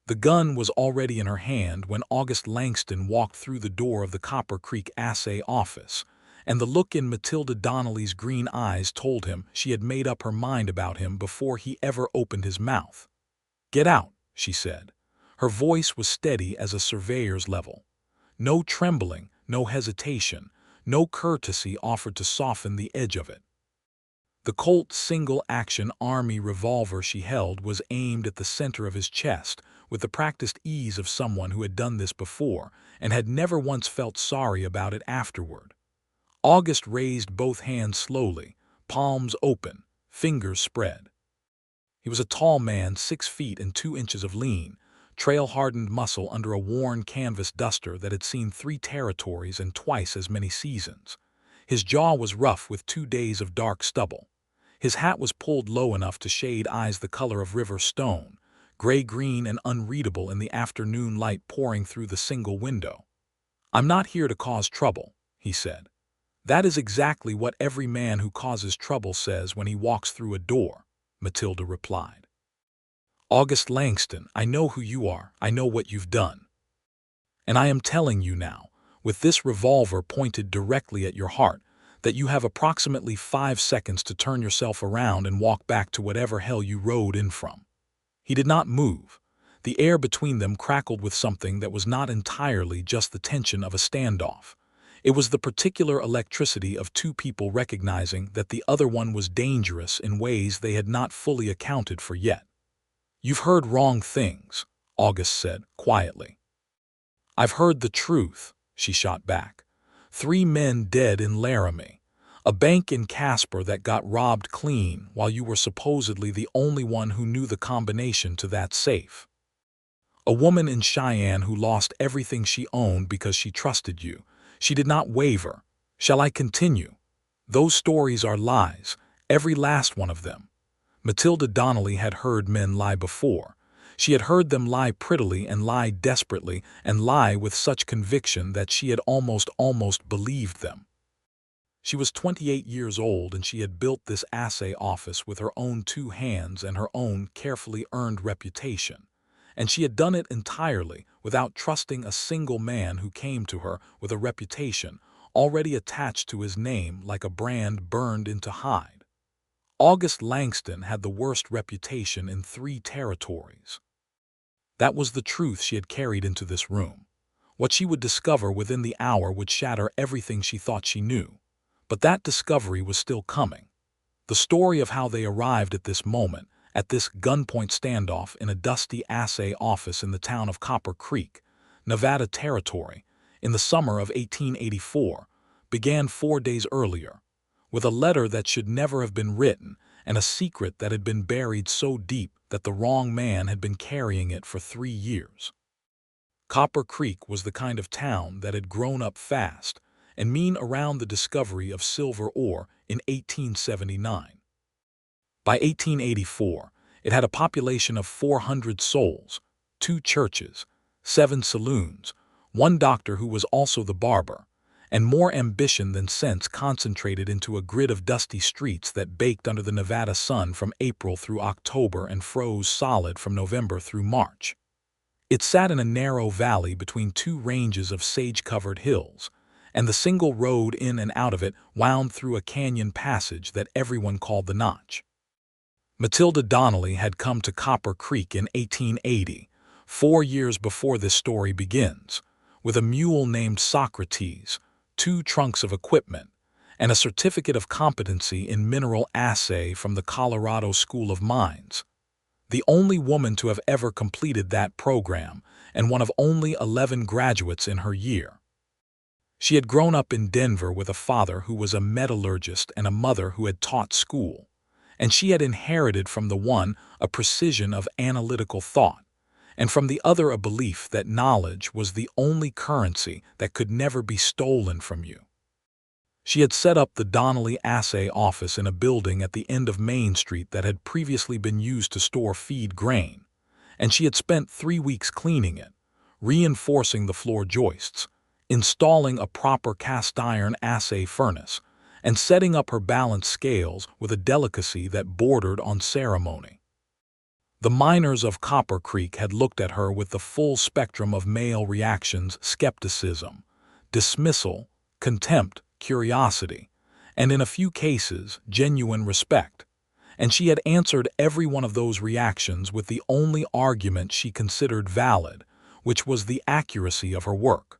The gun was already in her hand when August Langston walked through the door of the Copper Creek assay office, and the look in Matilda Donnelly's green eyes told him she had made up her mind about him before he ever opened his mouth. "Get out," she said. Her voice was steady as a surveyor's level. No trembling, no hesitation, no courtesy offered to soften the edge of it. The Colt single-action Army revolver she held was aimed at the center of his chest with the practiced ease of someone who had done this before and had never once felt sorry about it afterward. August raised both hands slowly, palms open, fingers spread. He was a tall man, 6 feet and 2 inches of lean, trail-hardened muscle under a worn canvas duster that had seen 3 territories and twice as many seasons. His jaw was rough with 2 days of dark stubble. His hat was pulled low enough to shade eyes the color of river stone, gray-green and unreadable in the afternoon light pouring through the single window. "I'm not here to cause trouble," he said. "That is exactly what every man who causes trouble says when he walks through a door," Matilda replied. "August Langston, I know who you are, I know what you've done. And I am telling you now, with this revolver pointed directly at your heart, that you have approximately 5 seconds to turn yourself around and walk back to whatever hell you rode in from." He did not move. The air between them crackled with something that was not entirely just the tension of a standoff. It was the particular electricity of 2 people recognizing that the other one was dangerous in ways they had not fully accounted for yet. "You've heard wrong things," August said quietly. "I've heard the truth," she shot back. 3 men dead in Laramie. A bank in Casper that got robbed clean while you were supposedly the only one who knew the combination to that safe. A woman in Cheyenne who lost everything she owned because she trusted you. She did not waver. Shall I continue? Those stories are lies, every last one of them. Matilda Donnelly had heard men lie before. She had heard them lie prettily and lie desperately and lie with such conviction that she had almost believed them. She was 28 years old and she had built this assay office with her own 2 hands and her own carefully earned reputation. And she had done it entirely without trusting a single man who came to her with a reputation already attached to his name like a brand burned into hide. August Langston had the worst reputation in 3 territories. That was the truth she had carried into this room. What she would discover within the hour would shatter everything she thought she knew. But that discovery was still coming. The story of how they arrived at this moment, at this gunpoint standoff in a dusty assay office in the town of Copper Creek, Nevada Territory, in the summer of 1884, began 4 days earlier, with a letter that should never have been written and a secret that had been buried so deep that the wrong man had been carrying it for 3 years. Copper Creek was the kind of town that had grown up fast and mean around the discovery of silver ore in 1879. By 1884, it had a population of 400 souls, 2 churches, 7 saloons, 1 doctor who was also the barber, and more ambition than sense concentrated into a grid of dusty streets that baked under the Nevada sun from April through October and froze solid from November through March. It sat in a narrow valley between 2 ranges of sage-covered hills, and the single road in and out of it wound through a canyon passage that everyone called the Notch. Matilda Donnelly had come to Copper Creek in 1880, 4 years before this story begins, with a mule named Socrates, 2 trunks of equipment, and a certificate of competency in mineral assay from the Colorado School of Mines. The only woman to have ever completed that program, and one of only 11 graduates in her year. She had grown up in Denver with a father who was a metallurgist and a mother who had taught school, and she had inherited from the one a precision of analytical thought, and from the other a belief that knowledge was the only currency that could never be stolen from you. She had set up the Donnelly Assay Office in a building at the end of Main Street that had previously been used to store feed grain, and she had spent 3 weeks cleaning it, reinforcing the floor joists, installing a proper cast-iron assay furnace, and setting up her balance scales with a delicacy that bordered on ceremony. The miners of Copper Creek had looked at her with the full spectrum of male reactions: skepticism, dismissal, contempt, curiosity, and in a few cases, genuine respect. And she had answered every one of those reactions with the only argument she considered valid, which was the accuracy of her work.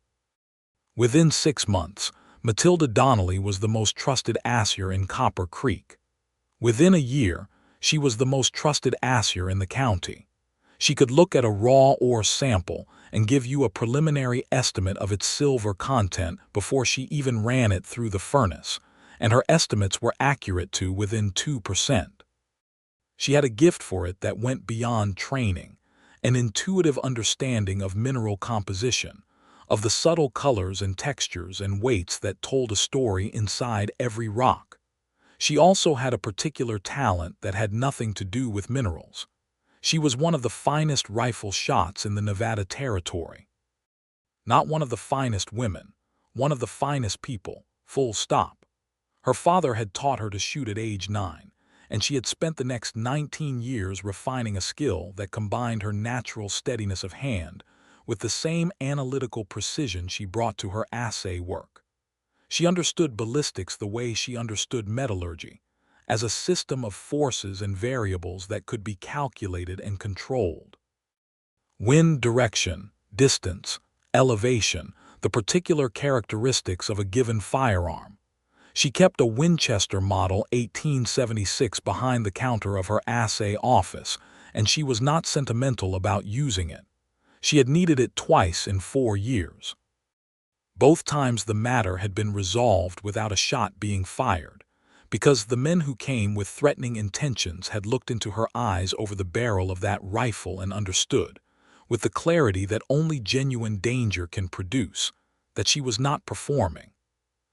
Within 6 months, Matilda Donnelly was the most trusted assayer in Copper Creek. Within a year, she was the most trusted assayer in the county. She could look at a raw ore sample and give you a preliminary estimate of its silver content before she even ran it through the furnace, and her estimates were accurate to within 2%. She had a gift for it that went beyond training, an intuitive understanding of mineral composition, of the subtle colors and textures and weights that told a story inside every rock. She also had a particular talent that had nothing to do with minerals. She was one of the finest rifle shots in the Nevada Territory. Not one of the finest women, one of the finest people, full stop. Her father had taught her to shoot at age 9, and she had spent the next 19 years refining a skill that combined her natural steadiness of hand with the same analytical precision she brought to her assay work. She understood ballistics the way she understood metallurgy, as a system of forces and variables that could be calculated and controlled. Wind direction, distance, elevation, the particular characteristics of a given firearm. She kept a Winchester Model 1876 behind the counter of her assay office, and she was not sentimental about using it. She had needed it twice in 4 years. Both times the matter had been resolved without a shot being fired, because the men who came with threatening intentions had looked into her eyes over the barrel of that rifle and understood, with the clarity that only genuine danger can produce, that she was not performing.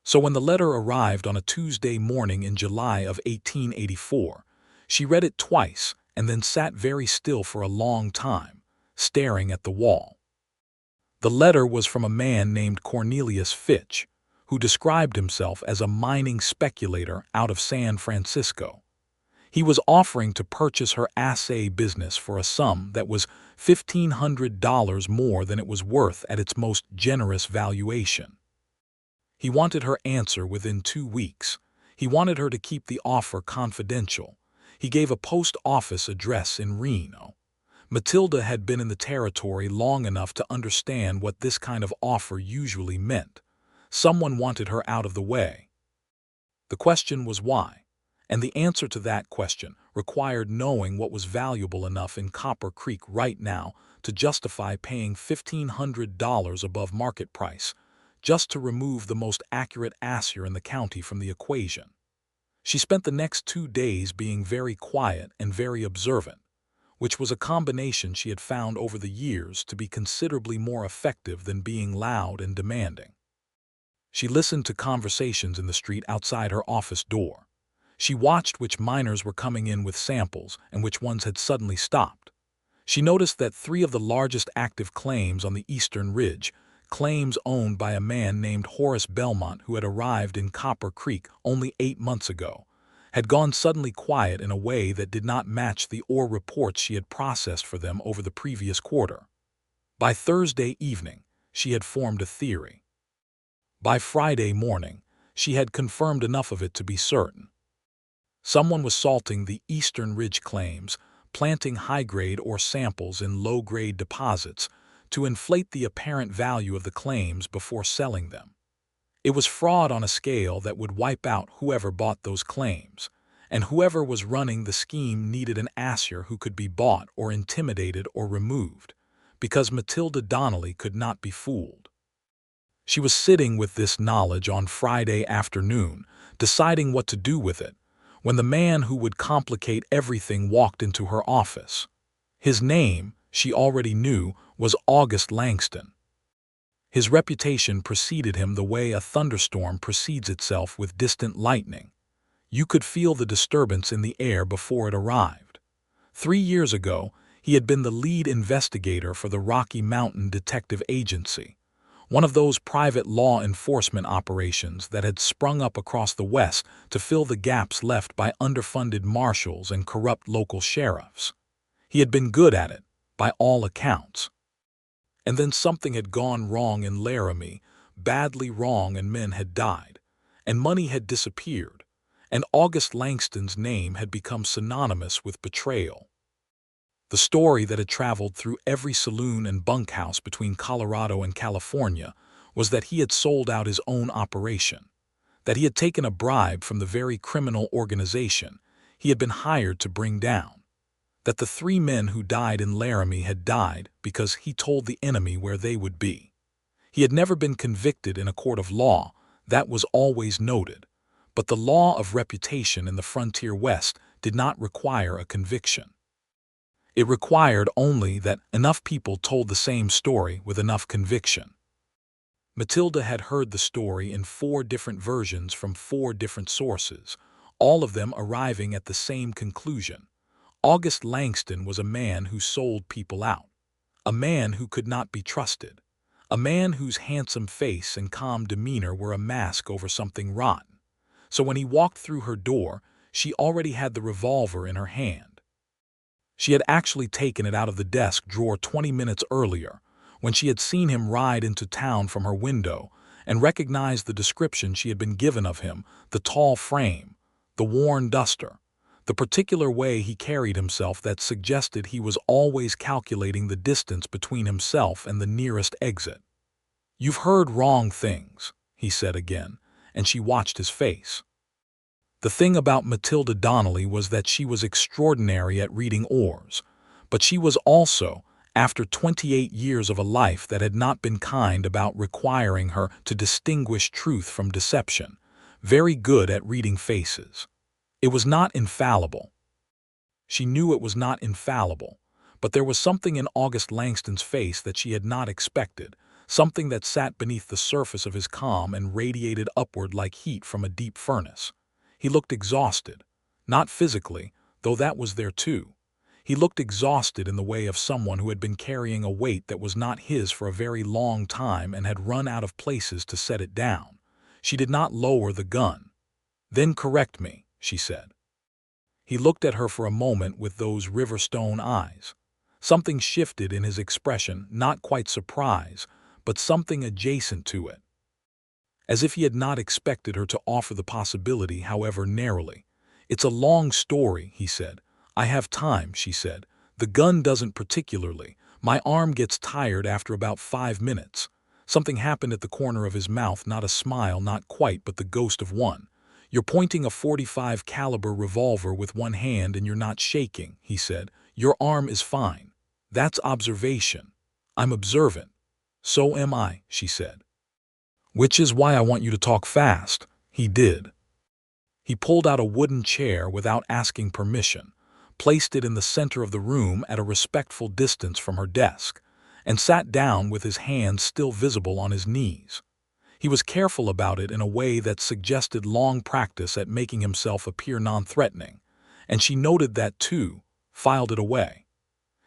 So when the letter arrived on a Tuesday morning in July of 1884, she read it twice and then sat very still for a long time, staring at the wall. The letter was from a man named Cornelius Fitch, who described himself as a mining speculator out of San Francisco. He was offering to purchase her assay business for a sum that was $1,500 more than it was worth at its most generous valuation. He wanted her answer within 2 weeks. He wanted her to keep the offer confidential. He gave a post office address in Reno. Matilda had been in the territory long enough to understand what this kind of offer usually meant. Someone wanted her out of the way. The question was why, and the answer to that question required knowing what was valuable enough in Copper Creek right now to justify paying $1,500 above market price, just to remove the most accurate assayer in the county from the equation. She spent the next 2 days being very quiet and very observant, which was a combination she had found over the years to be considerably more effective than being loud and demanding. She listened to conversations in the street outside her office door. She watched which miners were coming in with samples and which ones had suddenly stopped. She noticed that 3 of the largest active claims on the eastern ridge, claims owned by a man named Horace Belmont who had arrived in Copper Creek only 8 months ago, had gone suddenly quiet in a way that did not match the ore reports she had processed for them over the previous quarter. By Thursday evening, she had formed a theory. By Friday morning, she had confirmed enough of it to be certain. Someone was salting the Eastern Ridge claims, planting high-grade ore samples in low-grade deposits to inflate the apparent value of the claims before selling them. It was fraud on a scale that would wipe out whoever bought those claims, and whoever was running the scheme needed an assayer who could be bought or intimidated or removed, because Matilda Donnelly could not be fooled. She was sitting with this knowledge on Friday afternoon, deciding what to do with it, when the man who would complicate everything walked into her office. His name, she already knew, was August Langston. His reputation preceded him the way a thunderstorm precedes itself with distant lightning. You could feel the disturbance in the air before it arrived. 3 years ago, he had been the lead investigator for the Rocky Mountain Detective Agency, one of those private law enforcement operations that had sprung up across the West to fill the gaps left by underfunded marshals and corrupt local sheriffs. He had been good at it, by all accounts. And then something had gone wrong in Laramie, badly wrong, and men had died, and money had disappeared, and August Langston's name had become synonymous with betrayal. The story that had traveled through every saloon and bunkhouse between Colorado and California was that he had sold out his own operation, that he had taken a bribe from the very criminal organization he had been hired to bring down, that the 3 men who died in Laramie had died because he told the enemy where they would be. He had never been convicted in a court of law, that was always noted, but the law of reputation in the frontier West did not require a conviction. It required only that enough people told the same story with enough conviction. Matilda had heard the story in 4 different versions from 4 different sources, all of them arriving at the same conclusion. August Langston was a man who sold people out, a man who could not be trusted, a man whose handsome face and calm demeanor were a mask over something rotten. So when he walked through her door, she already had the revolver in her hand. She had actually taken it out of the desk drawer 20 minutes earlier, when she had seen him ride into town from her window, and recognized the description she had been given of him, the tall frame, the worn duster, the particular way he carried himself that suggested he was always calculating the distance between himself and the nearest exit. "You've heard wrong things," he said again, and she watched his face. The thing about Matilda Donnelly was that she was extraordinary at reading oars, but she was also, after 28 years of a life that had not been kind about requiring her to distinguish truth from deception, very good at reading faces. It was not infallible. She knew it was not infallible, but there was something in August Langston's face that she had not expected, something that sat beneath the surface of his calm and radiated upward like heat from a deep furnace. He looked exhausted, not physically, though that was there too. He looked exhausted in the way of someone who had been carrying a weight that was not his for a very long time and had run out of places to set it down. She did not lower the gun. "Then correct me," she said. He looked at her for a moment with those river-stone eyes. Something shifted in his expression, not quite surprise, but something adjacent to it. As if he had not expected her to offer the possibility, however narrowly. "It's a long story," he said. "I have time," she said. "The gun doesn't particularly. My arm gets tired after about 5 minutes. Something happened at the corner of his mouth, not a smile, not quite, but the ghost of one. You're pointing a .45 caliber revolver with one hand and you're not shaking," he said. "Your arm is fine. That's observation. I'm observant." "So am I," she said. "Which is why I want you to talk fast." He did. He pulled out a wooden chair without asking permission, placed it in the center of the room at a respectful distance from her desk, and sat down with his hands still visible on his knees. He was careful about it in a way that suggested long practice at making himself appear non-threatening, and she noted that too, filed it away.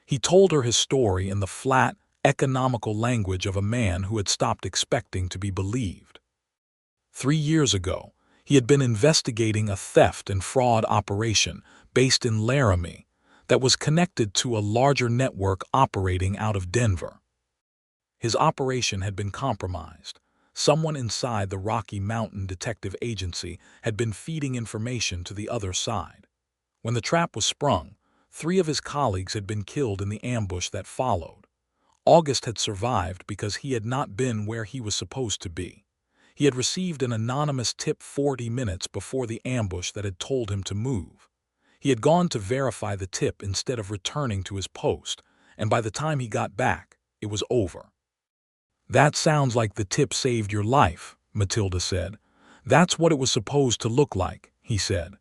He told her his story in the flat, economical language of a man who had stopped expecting to be believed. 3 years ago, he had been investigating a theft and fraud operation based in Laramie that was connected to a larger network operating out of Denver. His operation had been compromised. Someone inside the Rocky Mountain Detective Agency had been feeding information to the other side. When the trap was sprung, 3 of his colleagues had been killed in the ambush that followed. August had survived because he had not been where he was supposed to be. He had received an anonymous tip 40 minutes before the ambush that had told him to move. He had gone to verify the tip instead of returning to his post, and by the time he got back, it was over. "That sounds like the tip saved your life," Matilda said. "That's what it was supposed to look like," he said.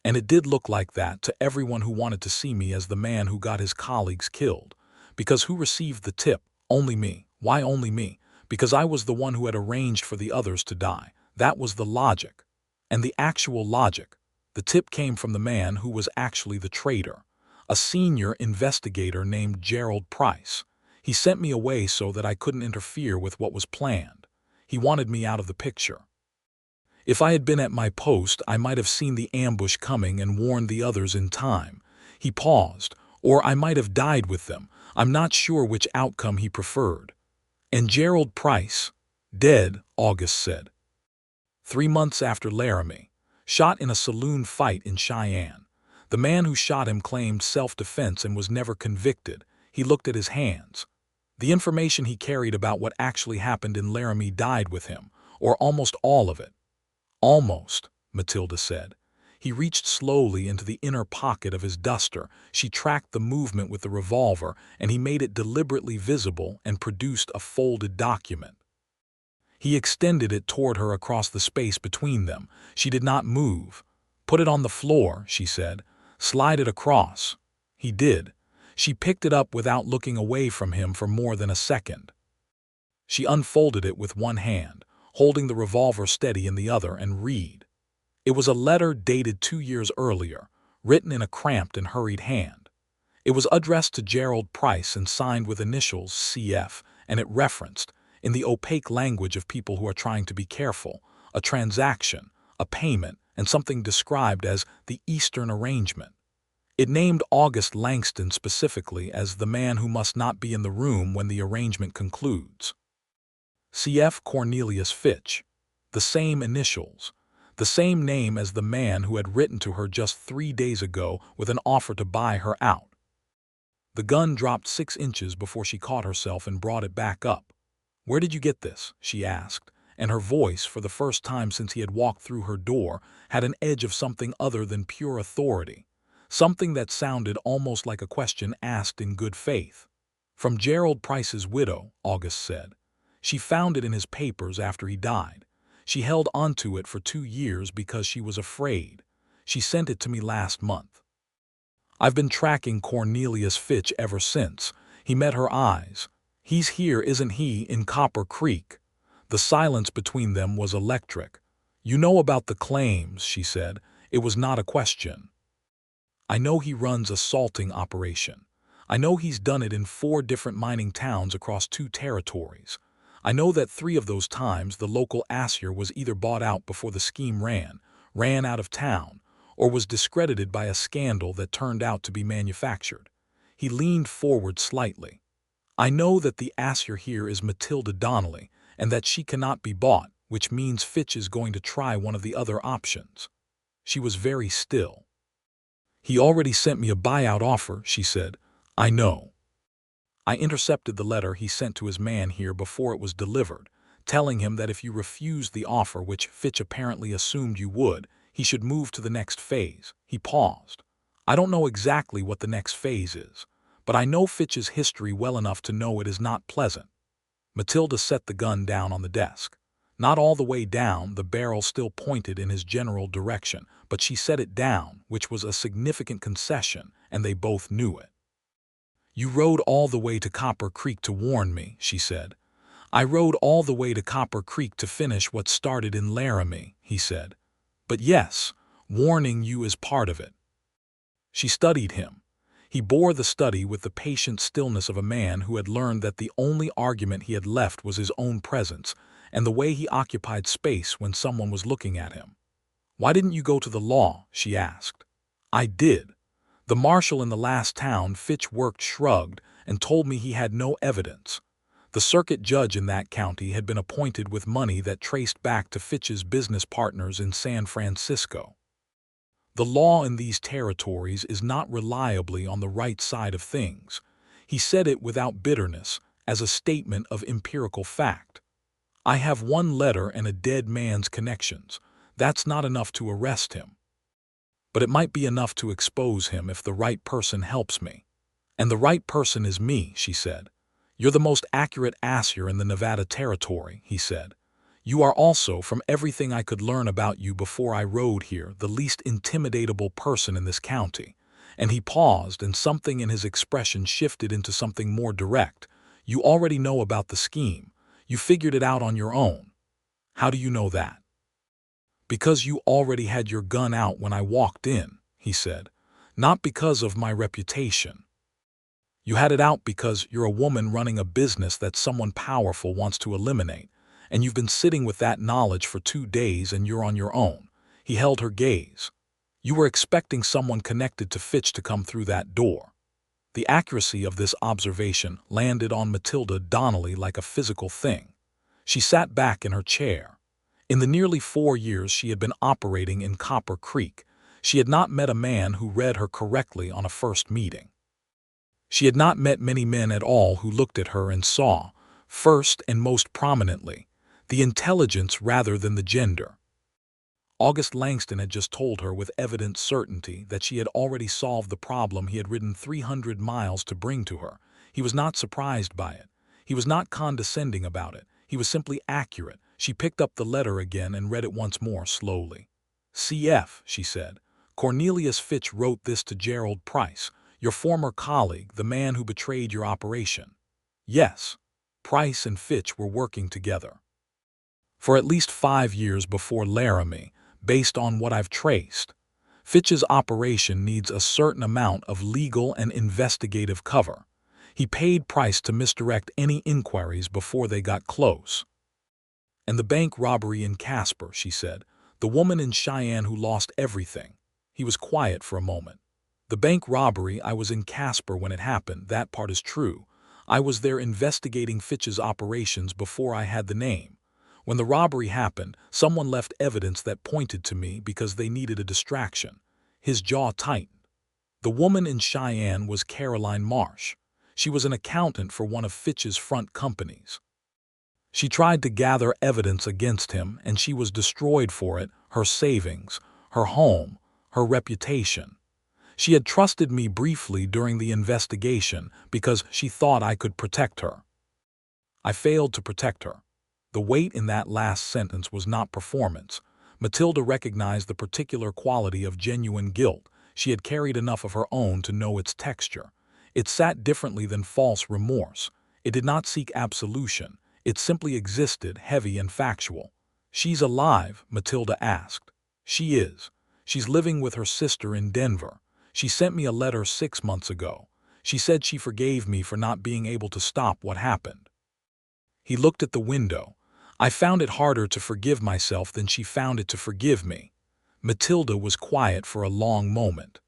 And it did look like that to everyone who wanted to see me as the man who got his colleagues killed. Because who received the tip? Only me. Why only me? Because I was the one who had arranged for the others to die. That was the logic. And the actual logic. The tip came from the man who was actually the traitor, a senior investigator named Gerald Price. He sent me away so that I couldn't interfere with what was planned. He wanted me out of the picture. If I had been at my post, I might have seen the ambush coming and warned the others in time. He paused, Or I might have died with them. I'm not sure which outcome he preferred. And Gerald Price, dead, August said. 3 months after Laramie, shot in a saloon fight in Cheyenne. The man who shot him claimed self-defense and was never convicted. He looked at his hands. The information he carried about what actually happened in Laramie died with him, or almost all of it. Almost, Matilda said. He reached slowly into the inner pocket of his duster. She tracked the movement with the revolver, and he made it deliberately visible and produced a folded document. He extended it toward her across the space between them. She did not move. "Put it on the floor," she said. "Slide it across." He did. She picked it up without looking away from him for more than a second. She unfolded it with one hand, holding the revolver steady in the other, and read. It was a letter dated 2 years earlier, written in a cramped and hurried hand. It was addressed to Gerald Price and signed with initials CF, and it referenced, in the opaque language of people who are trying to be careful, a transaction, a payment, and something described as the Eastern Arrangement. It named August Langston specifically as the man who must not be in the room when the arrangement concludes. CF Cornelius Fitch, the same initials, the same name as the man who had written to her just 3 days ago with an offer to buy her out. The gun dropped 6 inches before she caught herself and brought it back up. "Where did you get this?" she asked, and her voice, for the first time since he had walked through her door, had an edge of something other than pure authority, something that sounded almost like a question asked in good faith. "From Gerald Price's widow," August said. "She found it in his papers after he died. She held onto it for 2 years because she was afraid. She sent it to me last month. I've been tracking Cornelius Fitch ever since." He met her eyes. "He's here, isn't he, in Copper Creek?" The silence between them was electric. "You know about the claims," she said. It was not a question. "I know he runs a salting operation. I know he's done it in 4 different mining towns across 2 territories. I know that 3 of those times the local assayer was either bought out before the scheme ran out of town, or was discredited by a scandal that turned out to be manufactured." He leaned forward slightly. "I know that the assayer here is Matilda Donnelly, and that she cannot be bought, which means Fitch is going to try one of the other options." She was very still. "He already sent me a buyout offer," she said. "I know. I intercepted the letter he sent to his man here before it was delivered, telling him that if you refused the offer, which Fitch apparently assumed you would, he should move to the next phase." He paused. "I don't know exactly what the next phase is, but I know Fitch's history well enough to know it is not pleasant." Matilda set the gun down on the desk. Not all the way down, the barrel still pointed in his general direction, but she set it down, which was a significant concession, and they both knew it. "You rode all the way to Copper Creek to warn me," she said. "I rode all the way to Copper Creek to finish what started in Laramie," he said. "But yes, warning you is part of it." She studied him. He bore the study with the patient stillness of a man who had learned that the only argument he had left was his own presence and the way he occupied space when someone was looking at him. "Why didn't you go to the law?" she asked. "I did. The marshal in the last town Fitch worked shrugged and told me he had no evidence. The circuit judge in that county had been appointed with money that traced back to Fitch's business partners in San Francisco. The law in these territories is not reliably on the right side of things." He said it without bitterness, as a statement of empirical fact. "I have 1 letter and a dead man's connections. That's not enough to arrest him. But it might be enough to expose him if the right person helps me. And the right person is me," she said. "You're the most accurate assayer in the Nevada territory," he said. "You are also, from everything I could learn about you before I rode here, the least intimidatable person in this county." And he paused, and something in his expression shifted into something more direct. "You already know about the scheme. You figured it out on your own." "How do you know that?" "Because you already had your gun out when I walked in," he said. "Not because of my reputation. You had it out because you're a woman running a business that someone powerful wants to eliminate, and you've been sitting with that knowledge for 2 days and you're on your own." He held her gaze. "You were expecting someone connected to Fitch to come through that door." The accuracy of this observation landed on Matilda Donnelly like a physical thing. She sat back in her chair. In the nearly 4 years she had been operating in Copper Creek, she had not met a man who read her correctly on a first meeting. She had not met many men at all who looked at her and saw, first and most prominently, the intelligence rather than the gender. August Langston had just told her with evident certainty that she had already solved the problem he had ridden 300 miles to bring to her. He was not surprised by it. He was not condescending about it. He was simply accurate. She picked up the letter again and read it once more slowly. "CF," she said. "Cornelius Fitch wrote this to Gerald Price, your former colleague, the man who betrayed your operation." Yes, Price and Fitch were working together for at least 5 years before Laramie, based on what I've traced. Fitch's operation needs a certain amount of legal and investigative cover. He paid Price to misdirect any inquiries before they got close. "And the bank robbery in Casper," she said. "The woman in Cheyenne who lost everything." He was quiet for a moment. "The bank robbery, I was in Casper when it happened, that part is true. I was there investigating Fitch's operations before I had the name. When the robbery happened, someone left evidence that pointed to me because they needed a distraction." His jaw tightened. "The woman in Cheyenne was Caroline Marsh. She was an accountant for one of Fitch's front companies. She tried to gather evidence against him, and she was destroyed for it, her savings, her home, her reputation. She had trusted me briefly during the investigation because she thought I could protect her. I failed to protect her." The weight in that last sentence was not performance. Matilda recognized the particular quality of genuine guilt. She had carried enough of her own to know its texture. It sat differently than false remorse. It did not seek absolution. It simply existed, heavy and factual. "She's alive?" Matilda asked. "She is. She's living with her sister in Denver. She sent me a letter 6 months ago. She said she forgave me for not being able to stop what happened." He looked at the window. "I found it harder to forgive myself than she found it to forgive me." Matilda was quiet for a long moment.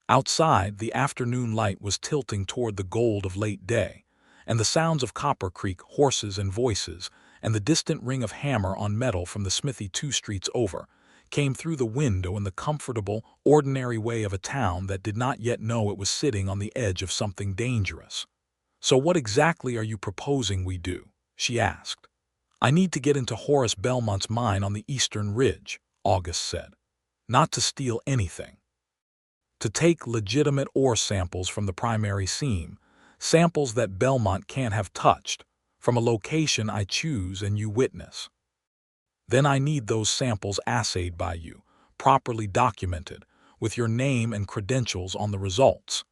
Outside, the afternoon light was tilting toward the gold of late day, and the sounds of Copper Creek, horses and voices, and the distant ring of hammer on metal from the smithy 2 streets over, came through the window in the comfortable, ordinary way of a town that did not yet know it was sitting on the edge of something dangerous. "So what exactly are you proposing we do?" she asked. "I need to get into Horace Belmont's mine on the eastern ridge," August said. "Not to steal anything. To take legitimate ore samples from the primary seam, samples that Belmont can't have touched, from a location I choose and you witness. Then I need those samples assayed by you, properly documented, with your name and credentials on the results.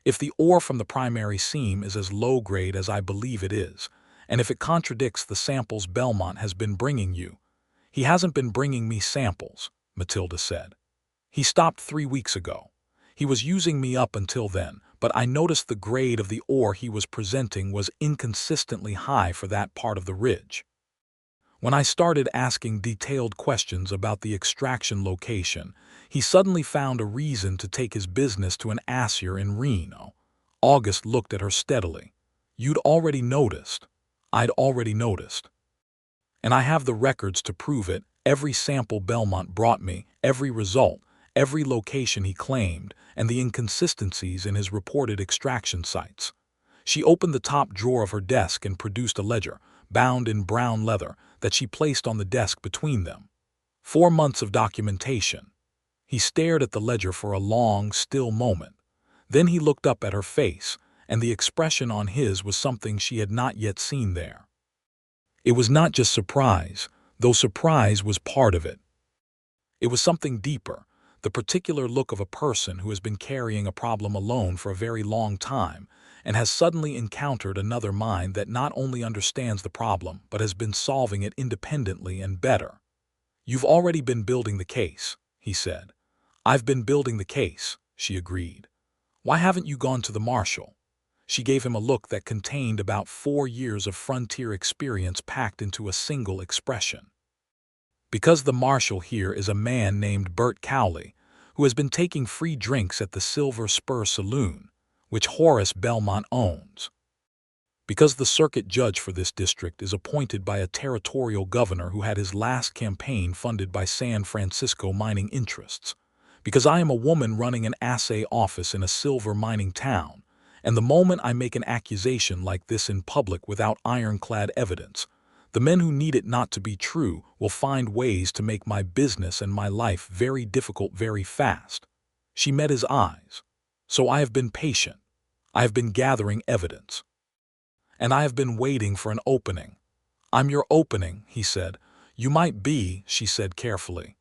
If the ore from the primary seam is as low grade as I believe it is, and if it contradicts the samples Belmont has been bringing you—" "He hasn't been bringing me samples," Matilda said. "He stopped 3 weeks ago. He was using me up until then, but I noticed the grade of the ore he was presenting was inconsistently high for that part of the ridge. When I started asking detailed questions about the extraction location, he suddenly found a reason to take his business to an assayer in Reno." August looked at her steadily. "You'd already noticed." "I'd already noticed. And I have the records to prove it, every sample Belmont brought me, every result, every location he claimed, and the inconsistencies in his reported extraction sites." She opened the top drawer of her desk and produced a ledger, bound in brown leather, that she placed on the desk between them. 4 months of documentation. He stared at the ledger for a long, still moment. Then he looked up at her face, and the expression on his was something she had not yet seen there. It was not just surprise, though surprise was part of it. It was something deeper, the particular look of a person who has been carrying a problem alone for a very long time and has suddenly encountered another mind that not only understands the problem but has been solving it independently and better. "You've already been building the case," he said. "I've been building the case," she agreed. "Why haven't you gone to the marshal?" She gave him a look that contained about 4 years of frontier experience packed into a single expression. "Because the marshal here is a man named Bert Cowley, who has been taking free drinks at the Silver Spur Saloon. which Horace Belmont owns. Because the circuit judge for this district is appointed by a territorial governor who had his last campaign funded by San Francisco mining interests. Because I am a woman running an assay office in a silver mining town, and the moment I make an accusation like this in public without ironclad evidence, the men who need it not to be true will find ways to make my business and my life very difficult very fast. She met his eyes. So I have been patient. I have been gathering evidence. And I have been waiting for an opening. I'm your opening, he said. You might be, she said carefully.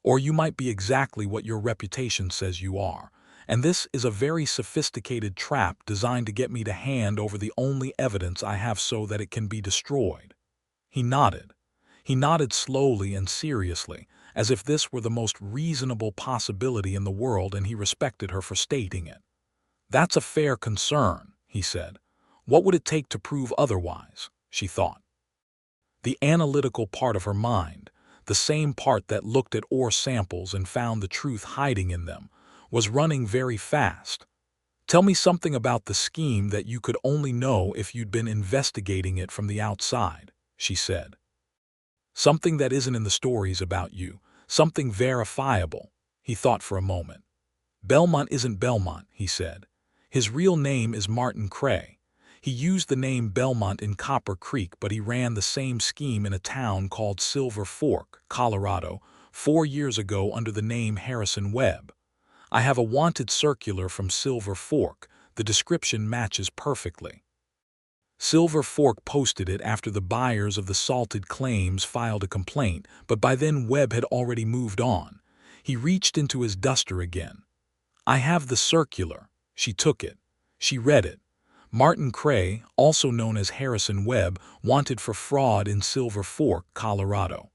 Or you might be exactly what your reputation says you are. And this is a very sophisticated trap designed to get me to hand over the only evidence I have so that it can be destroyed. He nodded. He nodded slowly and seriously, as if this were the most reasonable possibility in the world and he respected her for stating it. That's a fair concern, he said. What would it take to prove otherwise? She thought. The analytical part of her mind, the same part that looked at ore samples and found the truth hiding in them, was running very fast. Tell me something about the scheme that you could only know if you'd been investigating it from the outside, she said. Something that isn't in the stories about you, something verifiable. He thought for a moment. Belmont isn't Belmont, he said. His real name is Martin Cray. He used the name Belmont in Copper Creek, but he ran the same scheme in a town called Silver Fork, Colorado, 4 years ago under the name Harrison Webb. I have a wanted circular from Silver Fork. The description matches perfectly. Silver Fork posted it after the buyers of the salted claims filed a complaint, but by then Webb had already moved on. He reached into his duster again. I have the circular. She took it. She read it. Martin Cray, also known as Harrison Webb, wanted for fraud in Silver Fork, Colorado.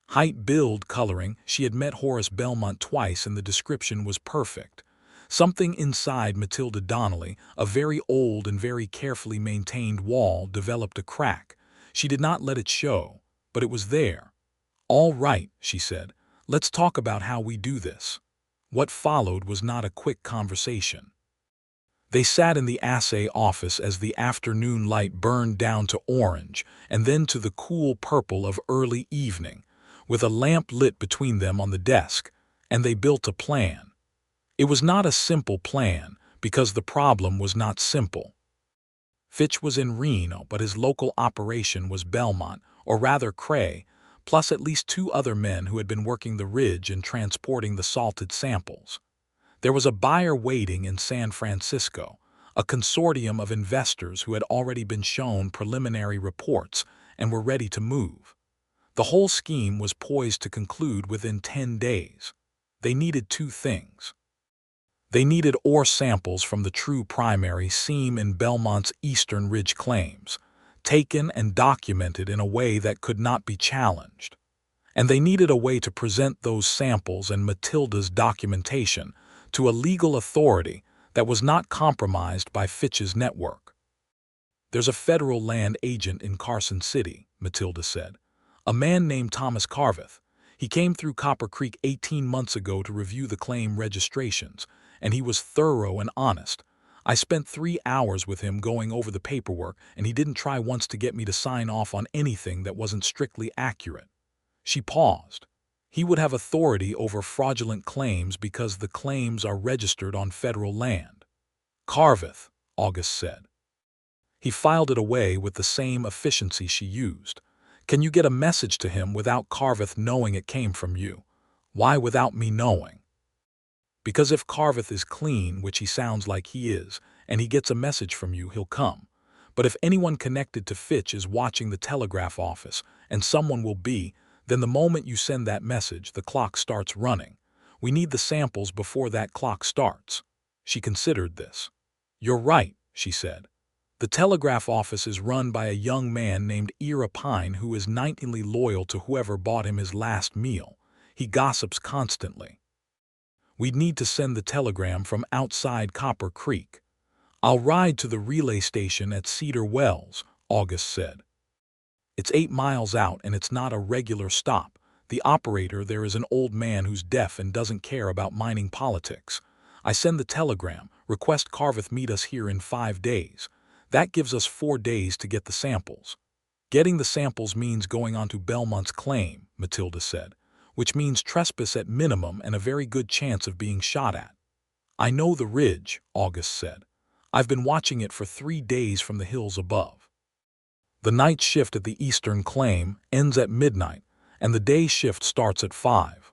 Height, build, coloring. She had met Horace Belmont twice and the description was perfect. Something inside Matilda Donnelly, a very old and very carefully maintained wall, developed a crack. She did not let it show, but it was there. All right, she said. Let's talk about how we do this. What followed was not a quick conversation. They sat in the assay office as the afternoon light burned down to orange and then to the cool purple of early evening, with a lamp lit between them on the desk, and they built a plan. It was not a simple plan, because the problem was not simple. Fitch was in Reno, but his local operation was Belmont, or rather Cray, plus at least 2 other men who had been working the ridge and transporting the salted samples. There was a buyer waiting in San Francisco, a consortium of investors who had already been shown preliminary reports and were ready to move. The whole scheme was poised to conclude within 10 days. They needed 2 things. They needed ore samples from the true primary seam in Belmont's Eastern Ridge claims, taken and documented in a way that could not be challenged. And they needed a way to present those samples and Matilda's documentation to a legal authority that was not compromised by Fitch's network. There's a federal land agent in Carson City, Matilda said. A man named Thomas Carveth. He came through Copper Creek 18 months ago to review the claim registrations, and he was thorough and honest. I spent 3 hours with him going over the paperwork, and he didn't try once to get me to sign off on anything that wasn't strictly accurate. She paused. He would have authority over fraudulent claims because the claims are registered on federal land. Carveth, August said. He filed it away with the same efficiency she used. Can you get a message to him without Carveth knowing it came from you? Why without me knowing? Because if Carveth is clean, which he sounds like he is, and he gets a message from you, he'll come. But if anyone connected to Fitch is watching the telegraph office, and someone will be, then the moment you send that message, the clock starts running. We need the samples before that clock starts. She considered this. You're right, she said. The telegraph office is run by a young man named Ira Pine who is nightly loyal to whoever bought him his last meal. He gossips constantly. We'd need to send the telegram from outside Copper Creek. I'll ride to the relay station at Cedar Wells, August said. It's 8 miles out and it's not a regular stop. The operator there is an old man who's deaf and doesn't care about mining politics. I send the telegram, request Carveth meet us here in 5 days. That gives us 4 days to get the samples. Getting the samples means going on to Belmont's claim, Matilda said, which means trespass at minimum and a very good chance of being shot at. I know the ridge, August said. I've been watching it for 3 days from the hills above. The night shift at the eastern claim ends at midnight, and the day shift starts at 5.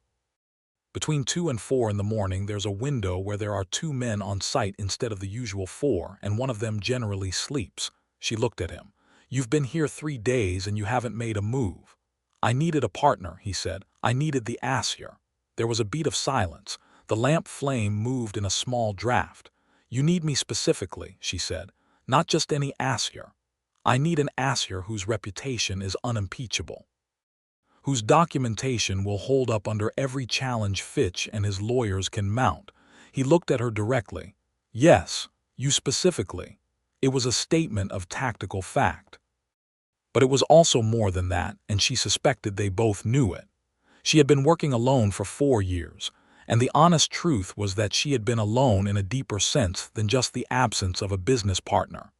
Between 2 and 4 in the morning there's a window where there are 2 men on site instead of the usual 4, and one of them generally sleeps. She looked at him. You've been here 3 days and you haven't made a move. I needed a partner, he said. I needed the assayer. There was a beat of silence. The lamp flame moved in a small draft. You need me specifically, she said. Not just any assayer. I need an assayer whose reputation is unimpeachable, whose documentation will hold up under every challenge Fitch and his lawyers can mount. He looked at her directly. Yes, you specifically. It was a statement of tactical fact. But it was also more than that, and she suspected they both knew it. She had been working alone for 4 years, and the honest truth was that she had been alone in a deeper sense than just the absence of a business partner.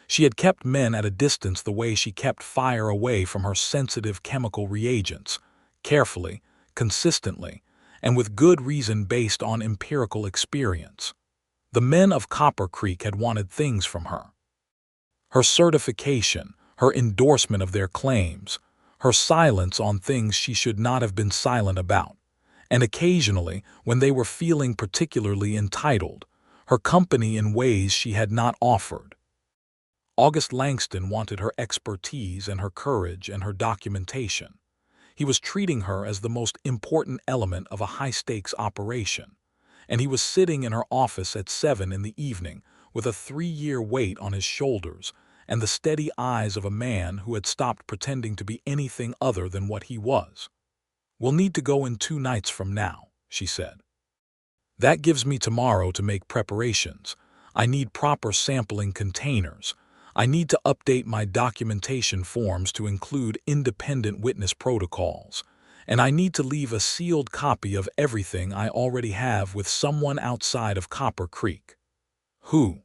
She had kept men at a distance the way she kept fire away from her sensitive chemical reagents, carefully, consistently, and with good reason based on empirical experience. The men of Copper Creek had wanted things from her. Her certification, her endorsement of their claims, her silence on things she should not have been silent about, and occasionally, when they were feeling particularly entitled, her company in ways she had not offered. August Langston wanted her expertise and her courage and her documentation. He was treating her as the most important element of a high-stakes operation, and he was sitting in her office at 7 in the evening with a 3-year weight on his shoulders and the steady eyes of a man who had stopped pretending to be anything other than what he was. We'll need to go in 2 nights from now, she said. That gives me tomorrow to make preparations. I need proper sampling containers. I need to update my documentation forms to include independent witness protocols, and I need to leave a sealed copy of everything I already have with someone outside of Copper Creek. Who?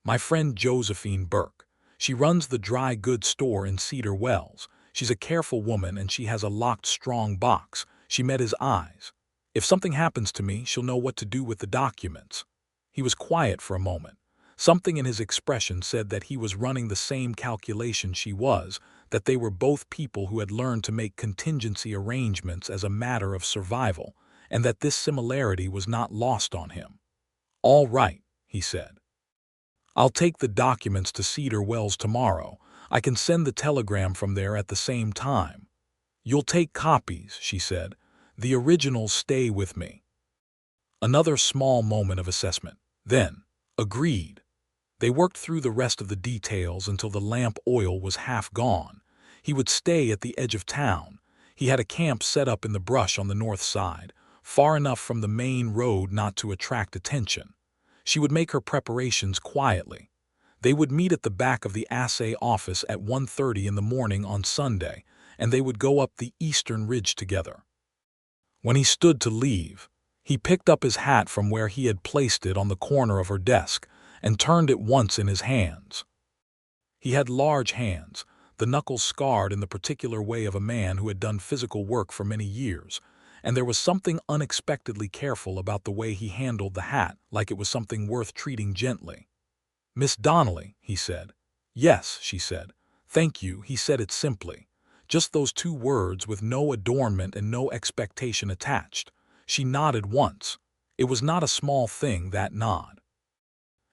My friend Josephine Burke. She runs the dry goods store in Cedar Wells. She's a careful woman and she has a locked, strong box. She met his eyes. If something happens to me, she'll know what to do with the documents. He was quiet for a moment. Something in his expression said that he was running the same calculation she was, that they were both people who had learned to make contingency arrangements as a matter of survival, and that this similarity was not lost on him. All right, he said. I'll take the documents to Cedar Wells tomorrow. I can send the telegram from there at the same time. You'll take copies, she said. The originals stay with me. Another small moment of assessment. Then, agreed. They worked through the rest of the details until the lamp oil was half gone. He would stay at the edge of town. He had a camp set up in the brush on the north side, far enough from the main road not to attract attention. She would make her preparations quietly. They would meet at the back of the assay office at 1:30 in the morning on Sunday, and they would go up the eastern ridge together. When he stood to leave, he picked up his hat from where he had placed it on the corner of her desk and turned it once in his hands. He had large hands, the knuckles scarred in the particular way of a man who had done physical work for many years, and there was something unexpectedly careful about the way he handled the hat, like it was something worth treating gently. Miss Donnelly, he said. Yes, she said. Thank you, he said it simply. Just those 2 words with no adornment and no expectation attached. She nodded once. It was not a small thing, that nod.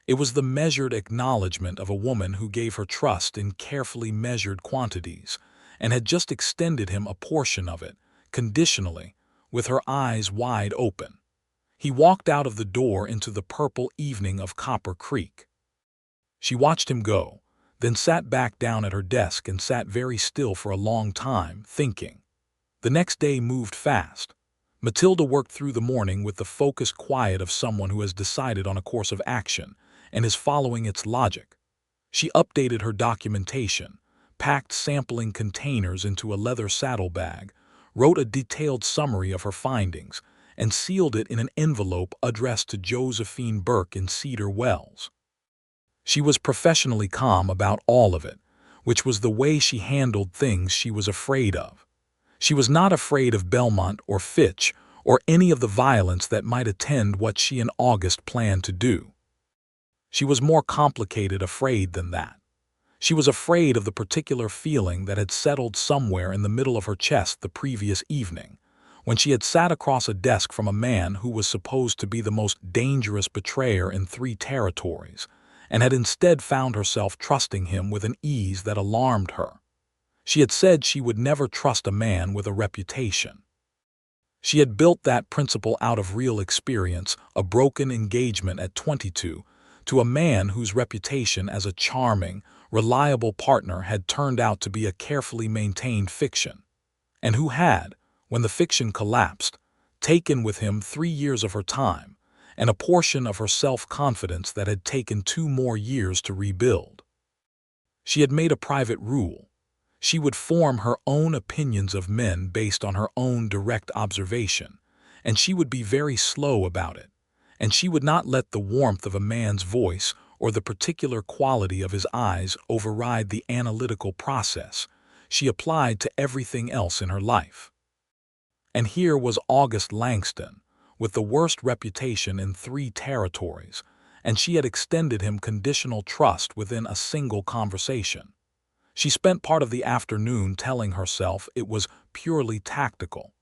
It was the measured acknowledgement of a woman who gave her trust in carefully measured quantities and had just extended him a portion of it, conditionally, with her eyes wide open. He walked out of the door into the purple evening of Copper Creek. She watched him go, then sat back down at her desk and sat very still for a long time, thinking. The next day moved fast. Matilda worked through the morning with the focused quiet of someone who has decided on a course of action and is following its logic. She updated her documentation, packed sampling containers into a leather saddlebag, wrote a detailed summary of her findings, and sealed it in an envelope addressed to Josephine Burke in Cedar Wells. She was professionally calm about all of it, which was the way she handled things she was afraid of. She was not afraid of Belmont or Fitch or any of the violence that might attend what she and August planned to do. She was more complicated afraid than that. She was afraid of the particular feeling that had settled somewhere in the middle of her chest the previous evening, when she had sat across a desk from a man who was supposed to be the most dangerous betrayer in 3 territories, and had instead found herself trusting him with an ease that alarmed her. She had said she would never trust a man with a reputation. She had built that principle out of real experience, a broken engagement at 22, to a man whose reputation as a charming, reliable partner had turned out to be a carefully maintained fiction, and who had, when the fiction collapsed, taken with him 3 years of her time and a portion of her self-confidence that had taken 2 more years to rebuild. She had made a private rule. She would form her own opinions of men based on her own direct observation, and she would be very slow about it, and she would not let the warmth of a man's voice or the particular quality of his eyes override the analytical process she applied to everything else in her life. And here was August Langston, with the worst reputation in 3 territories, and she had extended him conditional trust within a single conversation. She spent part of the afternoon telling herself it was purely tactical.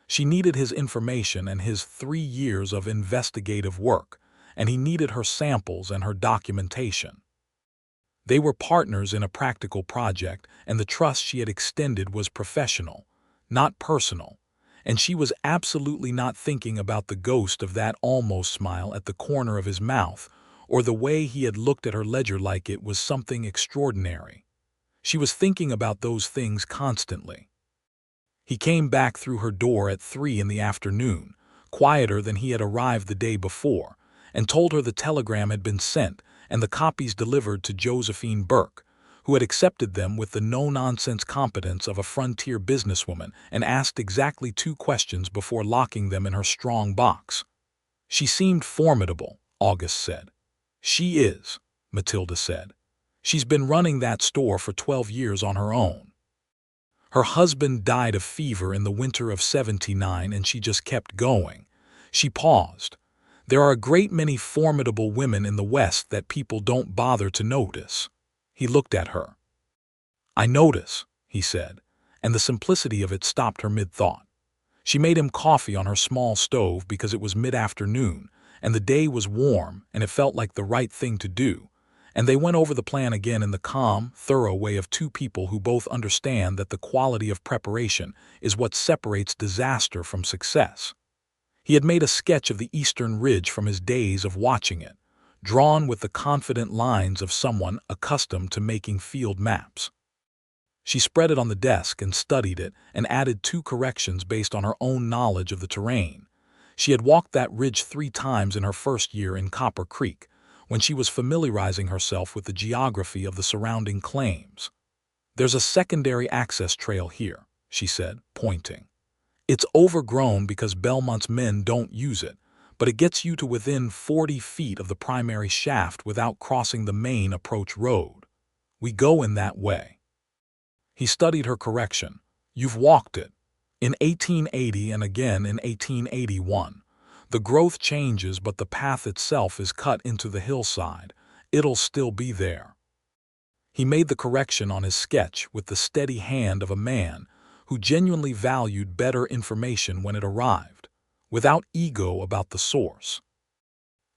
She needed his information and his 3 years of investigative work, and he needed her samples and her documentation. They were partners in a practical project, and the trust she had extended was professional, not personal, and she was absolutely not thinking about the ghost of that almost smile at the corner of his mouth, or the way he had looked at her ledger like it was something extraordinary. She was thinking about those things constantly. He came back through her door at 3 in the afternoon, quieter than he had arrived the day before, and told her the telegram had been sent and the copies delivered to Josephine Burke, who had accepted them with the no-nonsense competence of a frontier businesswoman and asked exactly 2 questions before locking them in her strong box. She seemed formidable, August said. She is, Matilda said. She's been running that store for 12 years on her own. Her husband died of fever in the winter of '79 and she just kept going. She paused. There are a great many formidable women in the West that people don't bother to notice. He looked at her. I notice, he said, and the simplicity of it stopped her mid-thought. She made him coffee on her small stove because it was mid-afternoon, and the day was warm, and it felt like the right thing to do, and they went over the plan again in the calm, thorough way of 2 people who both understand that the quality of preparation is what separates disaster from success. He had made a sketch of the eastern ridge from his days of watching it, drawn with the confident lines of someone accustomed to making field maps. She spread it on the desk and studied it and added 2 corrections based on her own knowledge of the terrain. She had walked that ridge 3 times in her first year in Copper Creek, when she was familiarizing herself with the geography of the surrounding claims. There's a secondary access trail here, she said, pointing. It's overgrown because Belmont's men don't use it, but it gets you to within 40 feet of the primary shaft without crossing the main approach road. We go in that way. He studied her correction. You've walked it. In 1880 and again in 1881. The growth changes, but the path itself is cut into the hillside. It'll still be there. He made the correction on his sketch with the steady hand of a man who genuinely valued better information when it arrived, without ego about the source.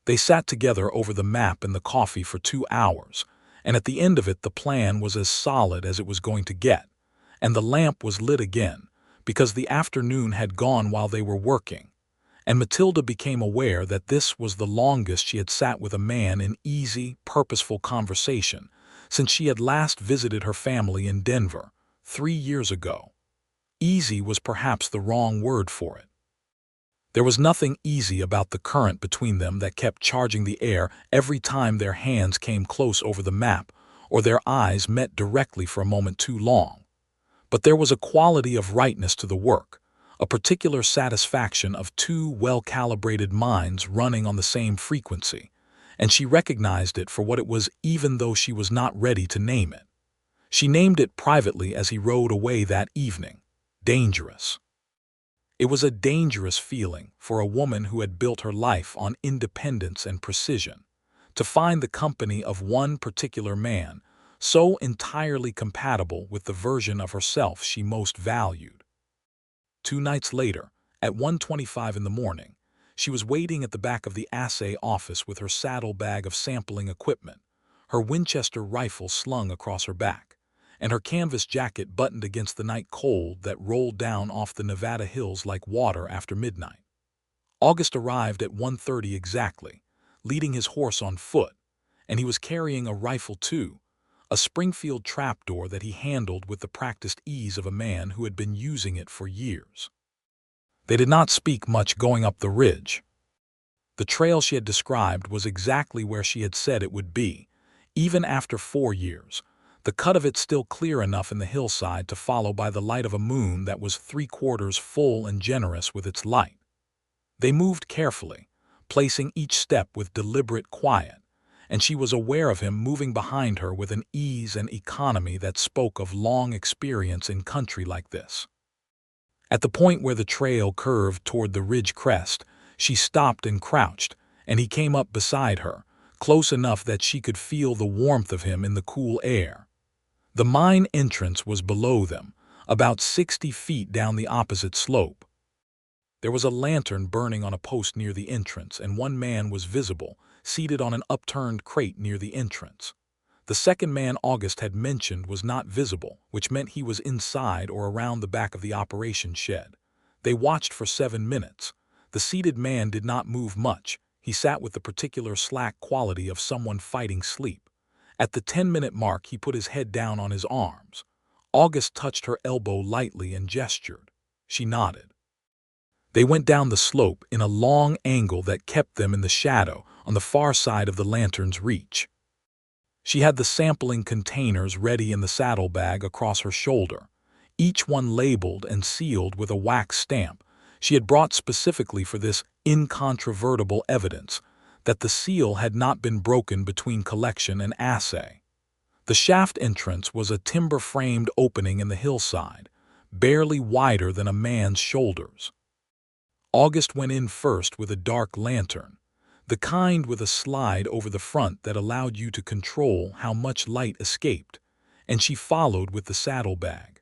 They sat together over the map and the coffee for 2 hours, and at the end of it the plan was as solid as it was going to get, and the lamp was lit again, because the afternoon had gone while they were working, and Matilda became aware that this was the longest she had sat with a man in easy, purposeful conversation since she had last visited her family in Denver, 3 years ago. Easy was perhaps the wrong word for it. There was nothing easy about the current between them that kept charging the air every time their hands came close over the map or their eyes met directly for a moment too long. But there was a quality of rightness to the work, a particular satisfaction of two well-calibrated minds running on the same frequency, and she recognized it for what it was even though she was not ready to name it. She named it privately as he rode away that evening. Dangerous. It was a dangerous feeling for a woman who had built her life on independence and precision, to find the company of one particular man so entirely compatible with the version of herself she most valued. 2 nights later, at 1:25 in the morning, she was waiting at the back of the assay office with her saddlebag of sampling equipment, her Winchester rifle slung across her back, and her canvas jacket buttoned against the night cold that rolled down off the Nevada hills like water after midnight. August arrived at 1:30 exactly, leading his horse on foot, and he was carrying a rifle too, a Springfield trapdoor that he handled with the practiced ease of a man who had been using it for years. They did not speak much going up the ridge. The trail she had described was exactly where she had said it would be, even after 4 years, the cut of it still clear enough in the hillside to follow by the light of a moon that was 3/4 full and generous with its light. They moved carefully, placing each step with deliberate quiet, and she was aware of him moving behind her with an ease and economy that spoke of long experience in country like this. At the point where the trail curved toward the ridge crest, she stopped and crouched, and he came up beside her, close enough that she could feel the warmth of him in the cool air. The mine entrance was below them, about 60 feet down the opposite slope. There was a lantern burning on a post near the entrance, and one man was visible, seated on an upturned crate near the entrance. The second man August had mentioned was not visible, which meant he was inside or around the back of the operation shed. They watched for 7 minutes. The seated man did not move much. He sat with the particular slack quality of someone fighting sleep. At the 10-minute mark, he put his head down on his arms. August touched her elbow lightly and gestured. She nodded. They went down the slope in a long angle that kept them in the shadow on the far side of the lantern's reach. She had the sampling containers ready in the saddlebag across her shoulder, each one labeled and sealed with a wax stamp she had brought specifically for this incontrovertible evidence that the seal had not been broken between collection and assay. The shaft entrance was a timber-framed opening in the hillside, barely wider than a man's shoulders. August went in first with a dark lantern, the kind with a slide over the front that allowed you to control how much light escaped, and she followed with the saddlebag.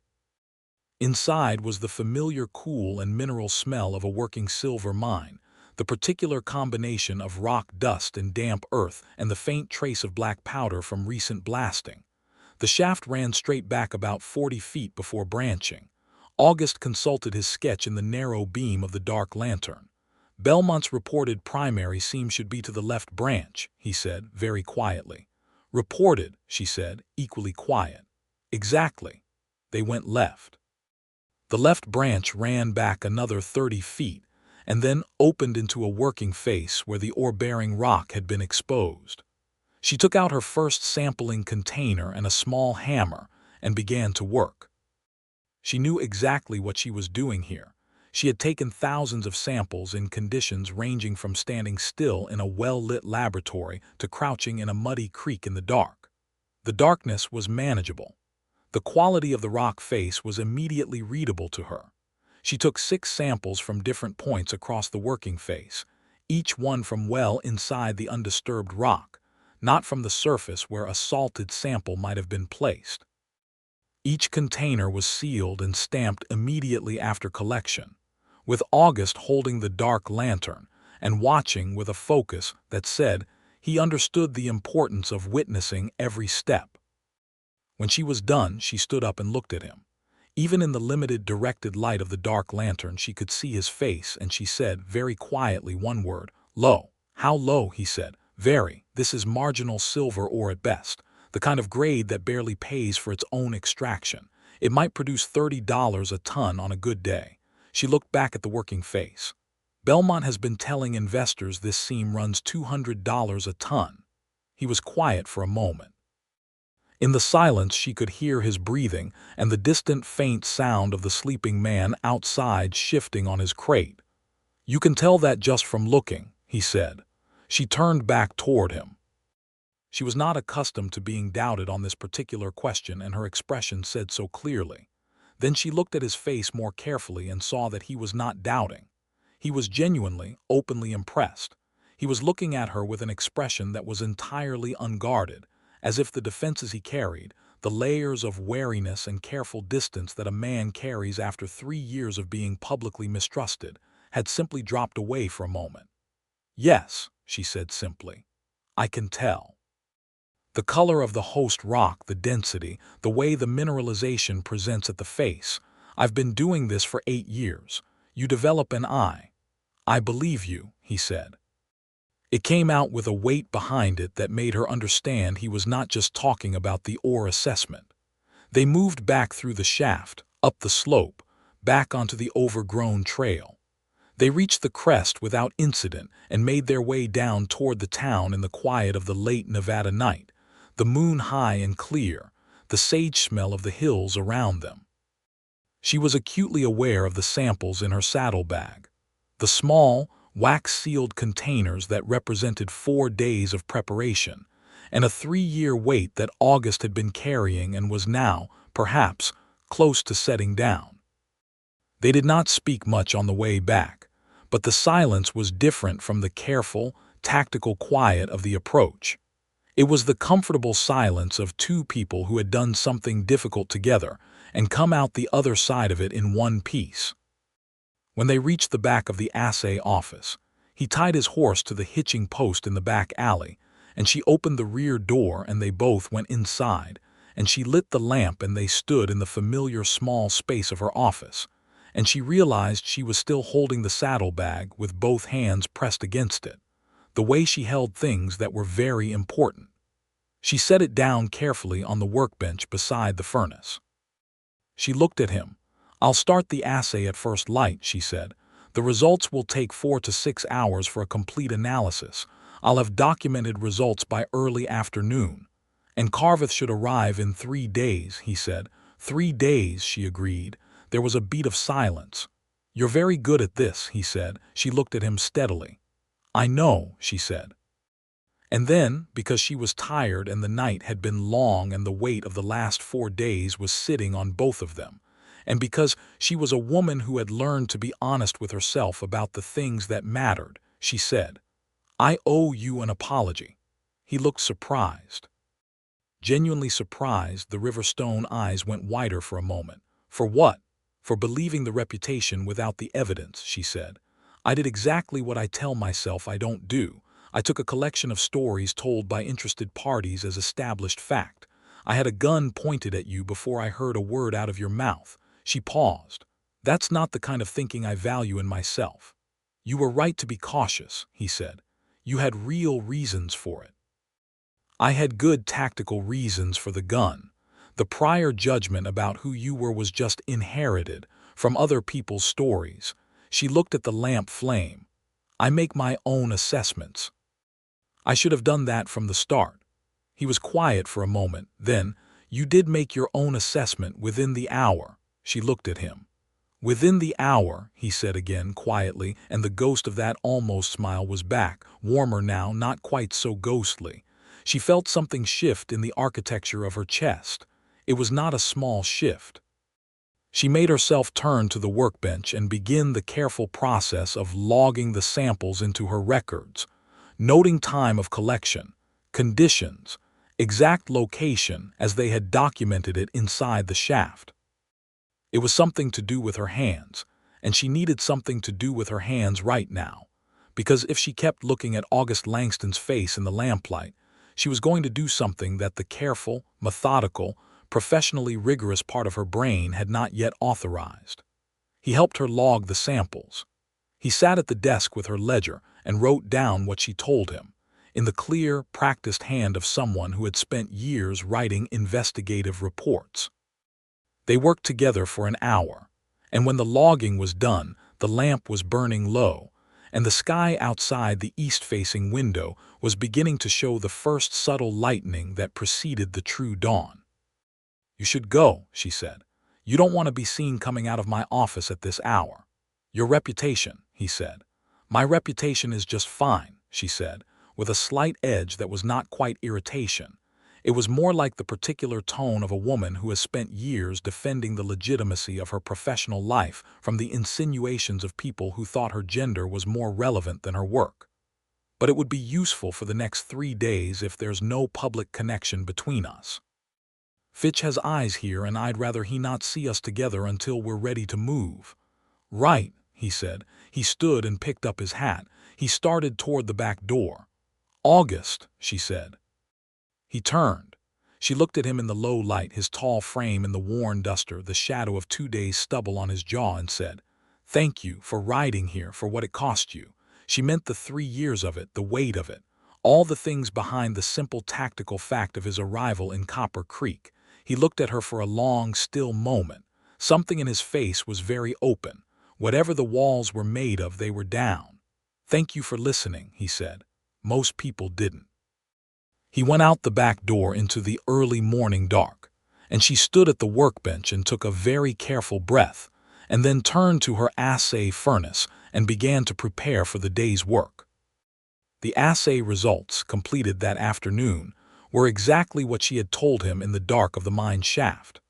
Inside was the familiar cool and mineral smell of a working silver mine, the particular combination of rock dust and damp earth and the faint trace of black powder from recent blasting. The shaft ran straight back about 40 feet before branching. August consulted his sketch in the narrow beam of the dark lantern. Belmont's reported primary seam should be to the left branch, he said, very quietly. Reported, she said, equally quiet. Exactly. They went left. The left branch ran back another 30 feet and then opened into a working face where the ore-bearing rock had been exposed. She took out her first sampling container and a small hammer and began to work. She knew exactly what she was doing here. She had taken thousands of samples in conditions ranging from standing still in a well-lit laboratory to crouching in a muddy creek in the dark. The darkness was manageable. The quality of the rock face was immediately readable to her. She took 6 samples from different points across the working face, each one from well inside the undisturbed rock, not from the surface where a salted sample might have been placed. Each container was sealed and stamped immediately after collection, with August holding the dark lantern and watching with a focus that said he understood the importance of witnessing every step. When she was done, she stood up and looked at him. Even in the limited directed light of the dark lantern, she could see his face, and she said very quietly one word, "Low." "How low?" he said. "Very. This is marginal silver ore at best, the kind of grade that barely pays for its own extraction. It might produce $30 a ton on a good day." She looked back at the working face. "Belmont has been telling investors this seam runs $200 a ton." He was quiet for a moment. In the silence she could hear his breathing and the distant faint sound of the sleeping man outside shifting on his crate. "You can tell that just from looking," he said. She turned back toward him. She was not accustomed to being doubted on this particular question, and her expression said so clearly. Then she looked at his face more carefully and saw that he was not doubting. He was genuinely, openly impressed. He was looking at her with an expression that was entirely unguarded, as if the defenses he carried, the layers of wariness and careful distance that a man carries after 3 years of being publicly mistrusted, had simply dropped away for a moment. "Yes," she said simply. "I can tell. The color of the host rock, the density, the way the mineralization presents at the face. I've been doing this for 8 years. You develop an eye. I believe you," he said. It came out with a weight behind it that made her understand he was not just talking about the ore assessment. They moved back through the shaft, up the slope, back onto the overgrown trail. They reached the crest without incident and made their way down toward the town in the quiet of the late Nevada night, the moon high and clear, the sage smell of the hills around them. She was acutely aware of the samples in her saddlebag, the small, wax-sealed containers that represented 4 days of preparation, and a 3-year weight that August had been carrying and was now, perhaps, close to setting down. They did not speak much on the way back, but the silence was different from the careful, tactical quiet of the approach. It was the comfortable silence of two people who had done something difficult together and come out the other side of it in one piece. When they reached the back of the assay office, he tied his horse to the hitching post in the back alley, and she opened the rear door and they both went inside, and she lit the lamp and they stood in the familiar small space of her office, and she realized she was still holding the saddlebag with both hands pressed against it, the way she held things that were very important. She set it down carefully on the workbench beside the furnace. She looked at him. "I'll start the assay at first light," she said. "The results will take 4 to 6 hours for a complete analysis. I'll have documented results by early afternoon. And Carveth should arrive in 3 days," he said. 3 days, she agreed. There was a beat of silence. "You're very good at this," he said. She looked at him steadily. "I know," she said. And then, because she was tired and the night had been long and the weight of the last 4 days was sitting on both of them, and because she was a woman who had learned to be honest with herself about the things that mattered, she said, "I owe you an apology." He looked surprised. Genuinely surprised, the Riverstone eyes went wider for a moment. "For what?" "For believing the reputation without the evidence," she said. "I did exactly what I tell myself I don't do. I took a collection of stories told by interested parties as established fact. I had a gun pointed at you before I heard a word out of your mouth." She paused. "That's not the kind of thinking I value in myself." "You were right to be cautious," he said. "You had real reasons for it." "I had good tactical reasons for the gun. The prior judgment about who you were was just inherited from other people's stories." She looked at the lamp flame. "I make my own assessments. I should have done that from the start." He was quiet for a moment. Then, "You did make your own assessment within the hour." She looked at him. "Within the hour," he said again quietly, and the ghost of that almost smile was back, warmer now, not quite so ghostly. She felt something shift in the architecture of her chest. It was not a small shift. She made herself turn to the workbench and begin the careful process of logging the samples into her records, noting time of collection, conditions, exact location as they had documented it inside the shaft. It was something to do with her hands, and she needed something to do with her hands right now, because if she kept looking at August Langston's face in the lamplight, she was going to do something that the careful, methodical, professionally rigorous part of her brain had not yet authorized. He helped her log the samples. He sat at the desk with her ledger and wrote down what she told him, in the clear, practiced hand of someone who had spent years writing investigative reports. They worked together for an hour, and when the logging was done, the lamp was burning low, and the sky outside the east-facing window was beginning to show the first subtle lightening that preceded the true dawn. "You should go," she said. "You don't want to be seen coming out of my office at this hour." "Your reputation," he said. "My reputation is just fine," she said, with a slight edge that was not quite irritation. It was more like the particular tone of a woman who has spent years defending the legitimacy of her professional life from the insinuations of people who thought her gender was more relevant than her work. "But it would be useful for the next 3 days if there's no public connection between us. Fitch has eyes here, and I'd rather he not see us together until we're ready to move." "Right," he said. He stood and picked up his hat. He started toward the back door. "August," she said. He turned. She looked at him in the low light, his tall frame in the worn duster, the shadow of 2 days' stubble on his jaw, and said, "Thank you for riding here for what it cost you." She meant the 3 years of it, the weight of it, all the things behind the simple tactical fact of his arrival in Copper Creek. He looked at her for a long, still moment. Something in his face was very open. Whatever the walls were made of, they were down. "Thank you for listening," he said. "Most people didn't." He went out the back door into the early morning dark, and she stood at the workbench and took a very careful breath, and then turned to her assay furnace and began to prepare for the day's work. The assay results, completed that afternoon, were exactly what she had told him in the dark of the mine shaft.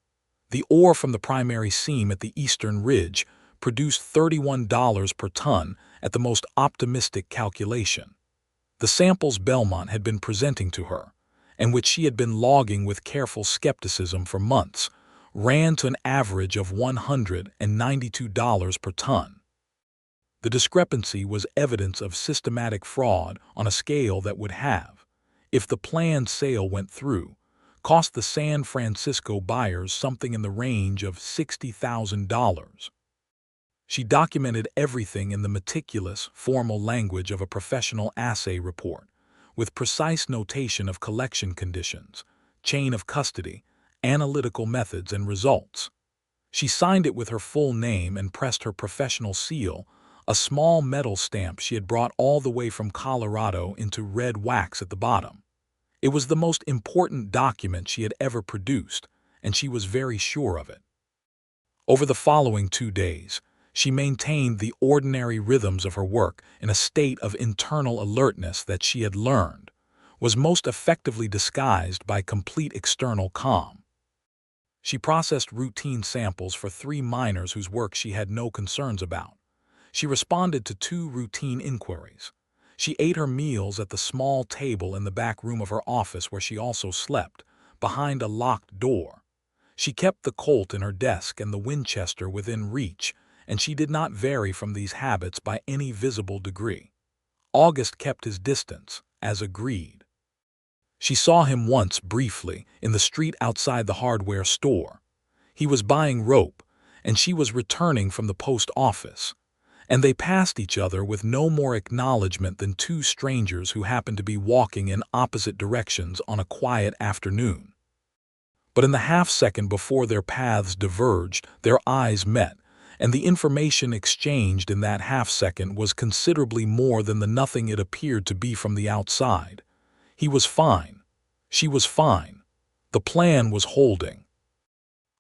The ore from the primary seam at the eastern ridge produced $31 per ton at the most optimistic calculation. The samples Belmont had been presenting to her, and which she had been logging with careful skepticism for months, ran to an average of $192 per ton. The discrepancy was evidence of systematic fraud on a scale that would have, if the planned sale went through, cost the San Francisco buyers something in the range of $60,000. She documented everything in the meticulous, formal language of a professional assay report, with precise notation of collection conditions, chain of custody, analytical methods, and results. She signed it with her full name and pressed her professional seal, a small metal stamp she had brought all the way from Colorado into red wax at the bottom. It was the most important document she had ever produced, and she was very sure of it. Over the following 2 days, she maintained the ordinary rhythms of her work in a state of internal alertness that she had learned was most effectively disguised by complete external calm. She processed routine samples for 3 miners whose work she had no concerns about. She responded to 2 routine inquiries. She ate her meals at the small table in the back room of her office where she also slept, behind a locked door. She kept the Colt in her desk and the Winchester within reach, and she did not vary from these habits by any visible degree. August kept his distance, as agreed. She saw him once briefly in the street outside the hardware store. He was buying rope, and she was returning from the post office, and they passed each other with no more acknowledgement than 2 strangers who happened to be walking in opposite directions on a quiet afternoon. But in the half-second before their paths diverged, their eyes met, and the information exchanged in that half-second was considerably more than the nothing it appeared to be from the outside. He was fine. She was fine. The plan was holding.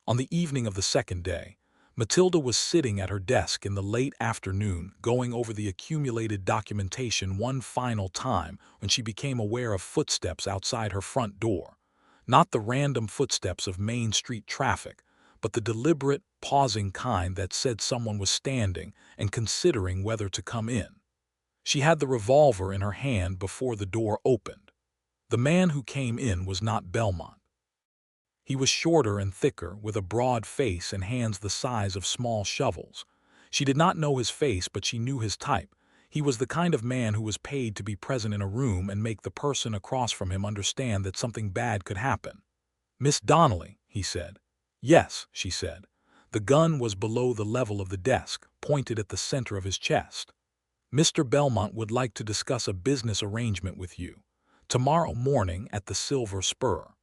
On the evening of the second day, Matilda was sitting at her desk in the late afternoon going over the accumulated documentation one final time when she became aware of footsteps outside her front door. Not the random footsteps of Main Street traffic, but the deliberate, pausing kind that said someone was standing and considering whether to come in. She had the revolver in her hand before the door opened. The man who came in was not Belmont. He was shorter and thicker, with a broad face and hands the size of small shovels. She did not know his face, but she knew his type. He was the kind of man who was paid to be present in a room and make the person across from him understand that something bad could happen. "Miss Donnelly," he said. "Yes," she said. The gun was below the level of the desk, pointed at the center of his chest. "Mr. Belmont would like to discuss a business arrangement with you. Tomorrow morning at the Silver Spur."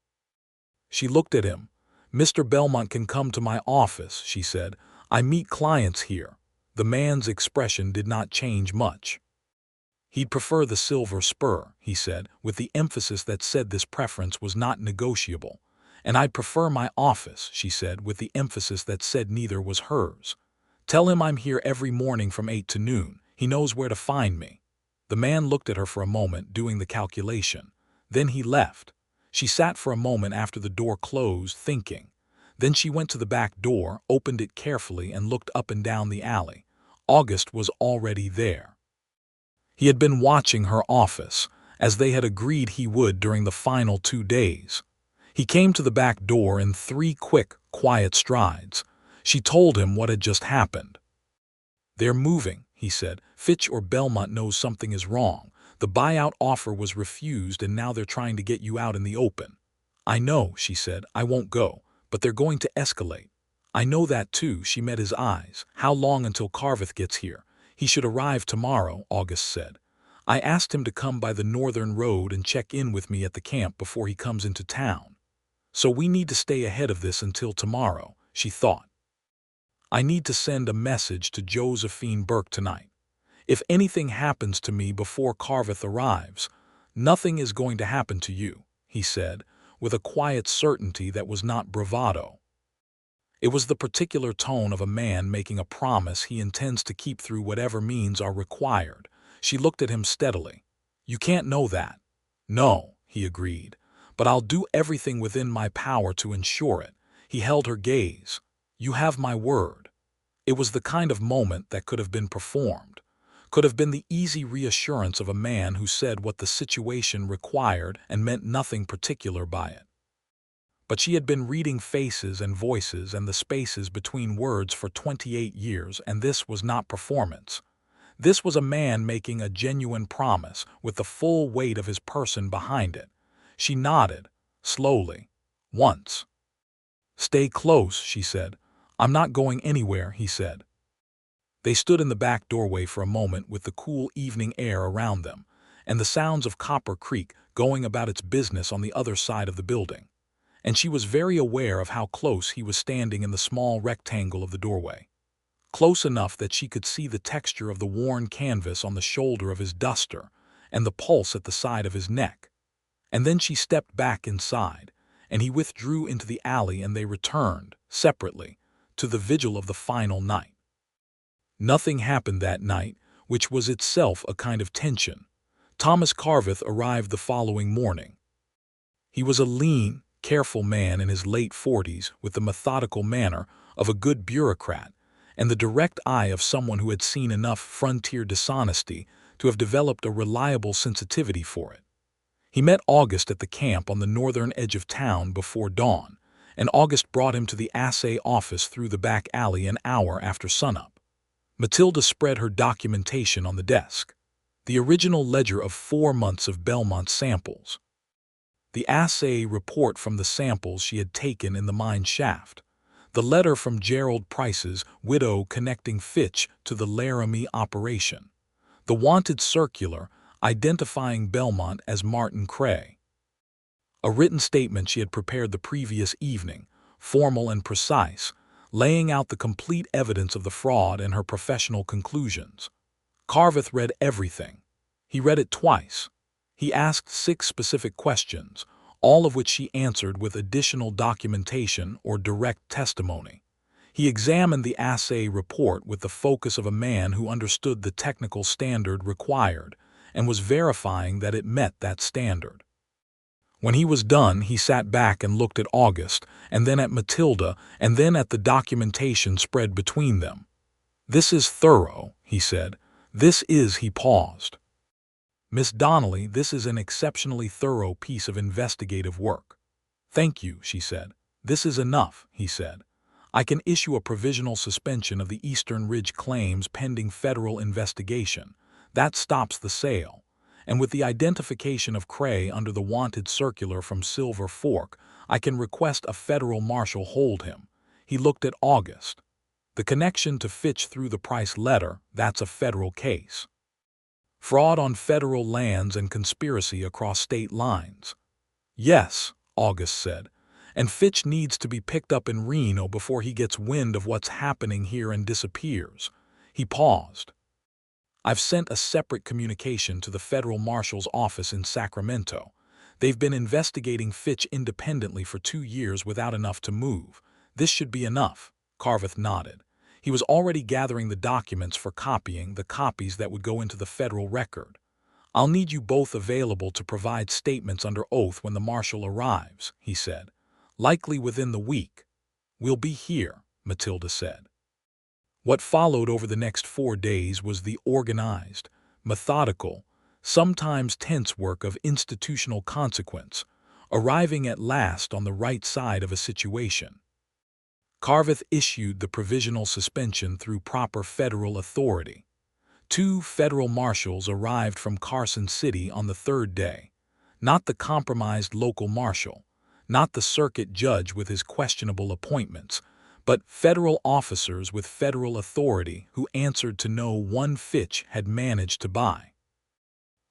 She looked at him. "Mr. Belmont can come to my office," she said. "I meet clients here." The man's expression did not change much. He'd prefer the silver spur, he said, with the emphasis that said this preference was not negotiable. And I'd prefer my office, she said, with the emphasis that said neither was hers. Tell him I'm here every morning from 8 to noon. He knows where to find me. The man looked at her for a moment, doing the calculation. Then he left. She sat for a moment after the door closed, thinking. Then she went to the back door, opened it carefully, and looked up and down the alley. August was already there. He had been watching her office, as they had agreed he would during the final 2 days. He came to the back door in 3 quick, quiet strides. She told him what had just happened. "They're moving," he said. "Fitch or Belmont knows something is wrong. The buyout offer was refused and now they're trying to get you out in the open." "I know," she said. "I won't go. But they're going to escalate." "I know that too." She met his eyes. "How long until Carveth gets here?" "He should arrive tomorrow," August said. "I asked him to come by the northern road and check in with me at the camp before he comes into town. So we need to stay ahead of this until tomorrow," she thought. "I need to send a message to Josephine Burke tonight. If anything happens to me before Carveth arrives, nothing is going to happen to you," he said, with a quiet certainty that was not bravado. It was the particular tone of a man making a promise he intends to keep through whatever means are required. She looked at him steadily. "You can't know that." "No," he agreed, "but I'll do everything within my power to ensure it." He held her gaze. "You have my word." It was the kind of moment that could have been performed, could have been the easy reassurance of a man who said what the situation required and meant nothing particular by it. But she had been reading faces and voices and the spaces between words for 28 years, and this was not performance. This was a man making a genuine promise with the full weight of his person behind it. She nodded, slowly, once. "Stay close," she said. "I'm not going anywhere," he said. They stood in the back doorway for a moment with the cool evening air around them, and the sounds of Copper Creek going about its business on the other side of the building. And she was very aware of how close he was standing in the small rectangle of the doorway. Close enough that she could see the texture of the worn canvas on the shoulder of his duster and the pulse at the side of his neck. And then she stepped back inside, and he withdrew into the alley, and they returned, separately, to the vigil of the final night. Nothing happened that night, which was itself a kind of tension. Thomas Carveth arrived the following morning. He was a lean, careful man in his late 40s with the methodical manner of a good bureaucrat and the direct eye of someone who had seen enough frontier dishonesty to have developed a reliable sensitivity for it. He met August at the camp on the northern edge of town before dawn, and August brought him to the assay office through the back alley an hour after sunup. Matilda spread her documentation on the desk. The original ledger of 4 months of Belmont samples. The assay report from the samples she had taken in the mine shaft. The letter from Gerald Price's widow connecting Fitch to the Laramie operation. The wanted circular identifying Belmont as Martin Cray. A written statement she had prepared the previous evening, formal and precise, laying out the complete evidence of the fraud and her professional conclusions. Carveth read everything. He read it twice. He asked 6 specific questions, all of which she answered with additional documentation or direct testimony. He examined the assay report with the focus of a man who understood the technical standard required and was verifying that it met that standard. When he was done, he sat back and looked at August, and then at Matilda, and then at the documentation spread between them. "This is thorough," he said. "This is," he paused. "Miss Donnelly, this is an exceptionally thorough piece of investigative work." "Thank you," she said. "This is enough," he said. "I can issue a provisional suspension of the Eastern Ridge claims pending federal investigation. That stops the sale. And with the identification of Cray under the wanted circular from Silver Fork, I can request a federal marshal hold him." He looked at August. "The connection to Fitch through the Price letter, that's a federal case. Fraud on federal lands and conspiracy across state lines." "Yes," August said, "and Fitch needs to be picked up in Reno before he gets wind of what's happening here and disappears." He paused. I've sent a separate communication to the federal marshal's office in Sacramento. They've been investigating Fitch independently for 2 years without enough to move. This should be enough." Carveth nodded. He was already gathering the documents for copying, the copies that would go into the federal record. "I'll need you both available to provide statements under oath when the marshal arrives," he said. "Likely within the week." "We'll be here," Matilda said. What followed over the next 4 days was the organized, methodical, sometimes tense work of institutional consequence, arriving at last on the right side of a situation. Carveth issued the provisional suspension through proper federal authority. 2 federal marshals arrived from Carson City on the 3rd day. Not the compromised local marshal, not the circuit judge with his questionable appointments, but federal officers with federal authority who answered to no one Fitch had managed to buy.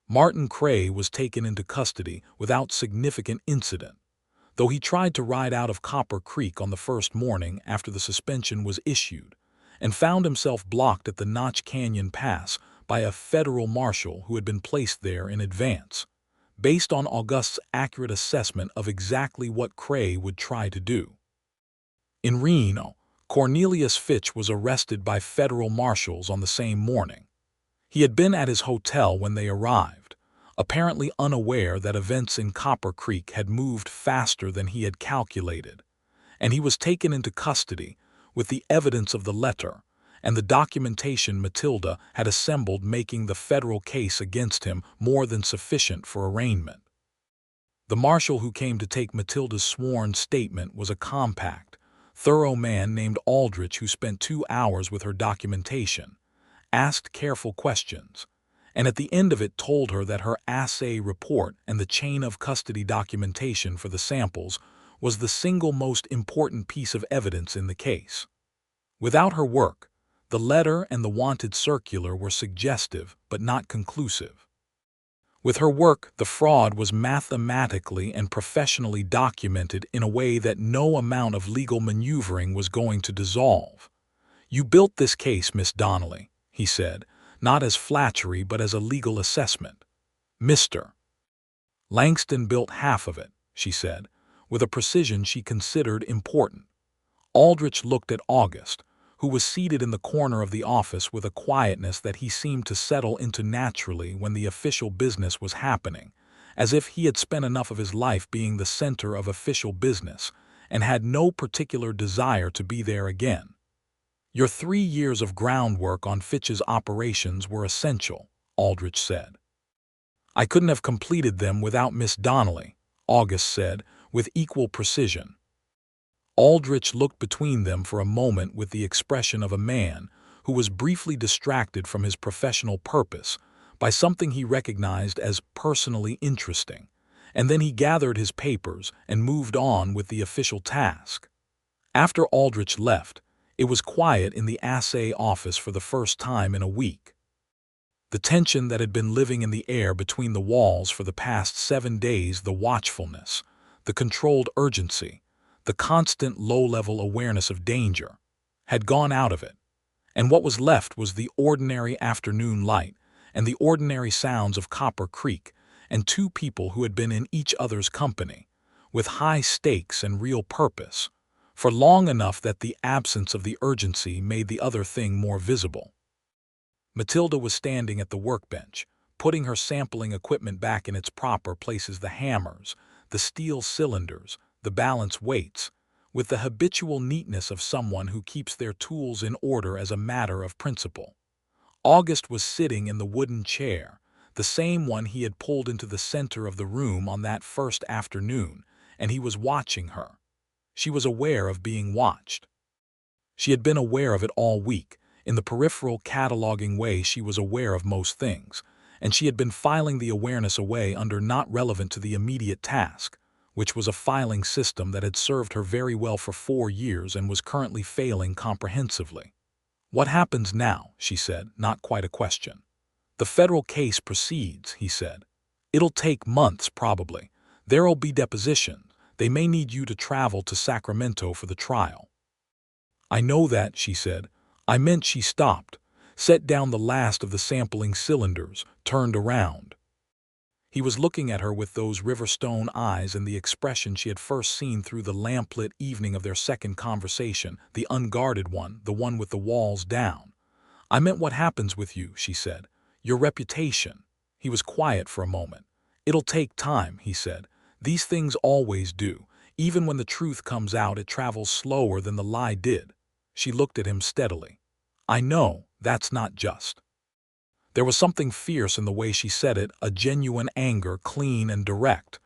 Martin Cray was taken into custody without significant incident, though he tried to ride out of Copper Creek on the first morning after the suspension was issued, and found himself blocked at the Notch Canyon Pass by a federal marshal who had been placed there in advance, based on August's accurate assessment of exactly what Cray would try to do. In Reno, Cornelius Fitch was arrested by federal marshals on the same morning. He had been at his hotel when they arrived, apparently unaware that events in Copper Creek had moved faster than he had calculated, and he was taken into custody with the evidence of the letter and the documentation Matilda had assembled, making the federal case against him more than sufficient for arraignment. The marshal who came to take Matilda's sworn statement was a compact, thorough man named Aldrich who spent 2 hours with her documentation, asked careful questions, and at the end of it told her that her assay report and the chain of custody documentation for the samples was the single most important piece of evidence in the case. Without her work, the letter and the wanted circular were suggestive but not conclusive. With her work, the fraud was mathematically and professionally documented in a way that no amount of legal maneuvering was going to dissolve. "You built this case, Miss Donnelly," he said, not as flattery but as a legal assessment. "Mr. Langston built half of it," she said, with a precision she considered important. Aldrich looked at August, who was seated in the corner of the office with a quietness that he seemed to settle into naturally when the official business was happening, as if he had spent enough of his life being the center of official business and had no particular desire to be there again. "Your 3 years of groundwork on Fitch's operations were essential," Aldrich said. "I couldn't have completed them without Miss Donnelly," August said, with equal precision. Aldrich looked between them for a moment with the expression of a man who was briefly distracted from his professional purpose by something he recognized as personally interesting, and then he gathered his papers and moved on with the official task. After Aldrich left, it was quiet in the assay office for the first time in a week. The tension that had been living in the air between the walls for the past 7 days, the watchfulness, the controlled urgency, the constant low-level awareness of danger, had gone out of it, and what was left was the ordinary afternoon light and the ordinary sounds of Copper Creek and 2 people who had been in each other's company, with high stakes and real purpose, for long enough that the absence of the urgency made the other thing more visible. Matilda was standing at the workbench, putting her sampling equipment back in its proper places, the hammers, the steel cylinders, the balance weights, with the habitual neatness of someone who keeps their tools in order as a matter of principle. August was sitting in the wooden chair, the same one he had pulled into the center of the room on that first afternoon, and he was watching her. She was aware of being watched. She had been aware of it all week. In the peripheral cataloging way she was aware of most things, and she had been filing the awareness away under not relevant to the immediate task, which was a filing system that had served her very well for 4 years and was currently failing comprehensively. "What happens now?" she said, not quite a question. "The federal case proceeds," he said. "It'll take months, probably. There'll be depositions. They may need you to travel to Sacramento for the trial." "I know that," she said. "I meant," she stopped, set down the last of the sampling cylinders, turned around. He was looking at her with those river-stone eyes and the expression she had first seen through the lamplit evening of their second conversation, the unguarded one, the one with the walls down. "I meant what happens with you," she said. "Your reputation." He was quiet for a moment. "It'll take time," he said. "These things always do. Even when the truth comes out, it travels slower than the lie did." She looked at him steadily. "I know, that's not just." There was something fierce in the way she said it, a genuine anger, clean and direct.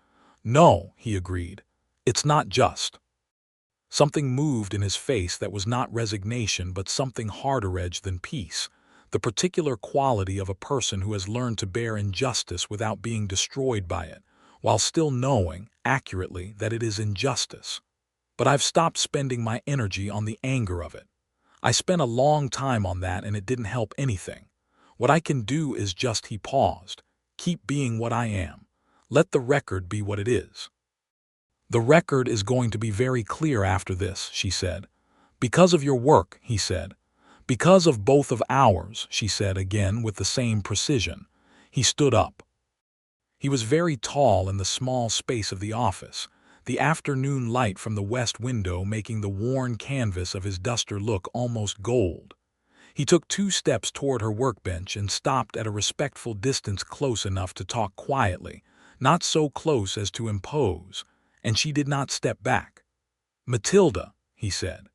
"No," he agreed. "It's not just." Something moved in his face that was not resignation but something harder-edged than peace, the particular quality of a person who has learned to bear injustice without being destroyed by it, while still knowing, accurately, that it is injustice. "But I've stopped spending my energy on the anger of it. I spent a long time on that and it didn't help anything. What I can do is just," he paused, "keep being what I am. Let the record be what it is." "The record is going to be very clear after this," she said. "Because of your work," he said. "Because of both of ours," she said again with the same precision. He stood up. He was very tall in the small space of the office, the afternoon light from the west window making the worn canvas of his duster look almost gold. He took 2 steps toward her workbench and stopped at a respectful distance close enough to talk quietly, not so close as to impose, and she did not step back. "Matilda," he said.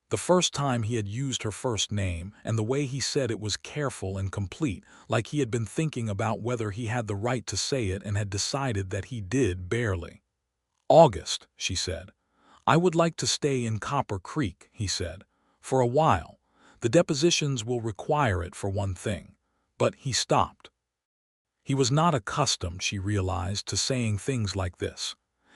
The first time he had used her first name, and the way he said it was careful and complete, like he had been thinking about whether he had the right to say it and had decided that he did barely. "August," she said. "I would like to stay in Copper Creek," he said, "for a while. The depositions will require it for one thing." But he stopped. He was not accustomed, she realized, to saying things like this.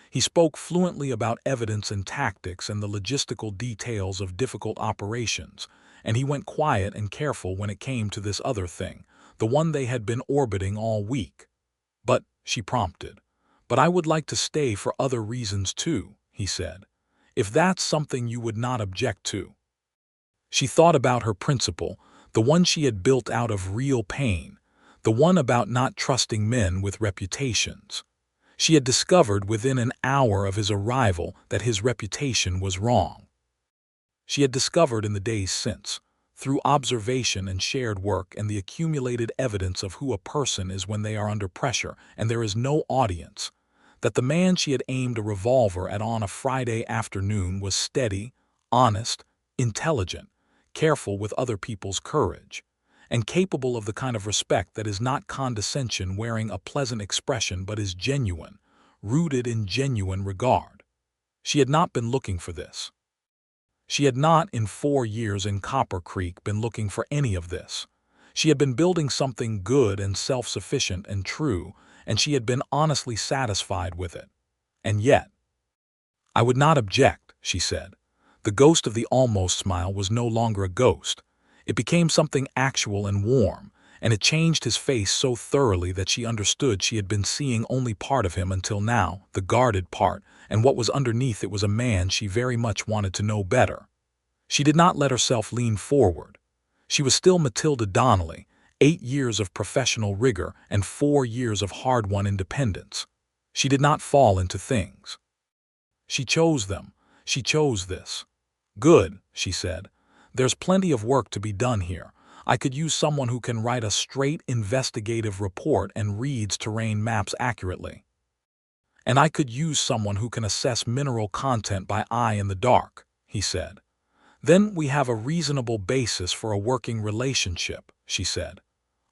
He spoke fluently about evidence and tactics and the logistical details of difficult operations, and he went quiet and careful when it came to this other thing, the one they had been orbiting all week. "But," she prompted. "But I would like to stay for other reasons too," he said. "If that's something you would not object to." She thought about her principle, the one she had built out of real pain, the one about not trusting men with reputations. She had discovered within an hour of his arrival that his reputation was wrong. She had discovered in the days since, through observation and shared work and the accumulated evidence of who a person is when they are under pressure and there is no audience, that the man she had aimed a revolver at on a Friday afternoon was steady, honest, intelligent, careful with other people's courage, and capable of the kind of respect that is not condescension wearing a pleasant expression but is genuine, rooted in genuine regard. She had not been looking for this. She had not, in 4 years in Copper Creek, been looking for any of this. She had been building something good and self-sufficient and true, and she had been honestly satisfied with it. And yet, "I would not object," she said. The ghost of the almost smile was no longer a ghost. It became something actual and warm, and it changed his face so thoroughly that she understood she had been seeing only part of him until now, the guarded part, and what was underneath it was a man she very much wanted to know better. She did not let herself lean forward. She was still Matilda Donnelly, 8 years of professional rigor and 4 years of hard-won independence. She did not fall into things. She chose them. She chose this. "Good," she said. "There's plenty of work to be done here. I could use someone who can write a straight investigative report and reads terrain maps accurately. And I could use someone who can assess mineral content by eye in the dark," he said. "Then we have a reasonable basis for a working relationship," she said.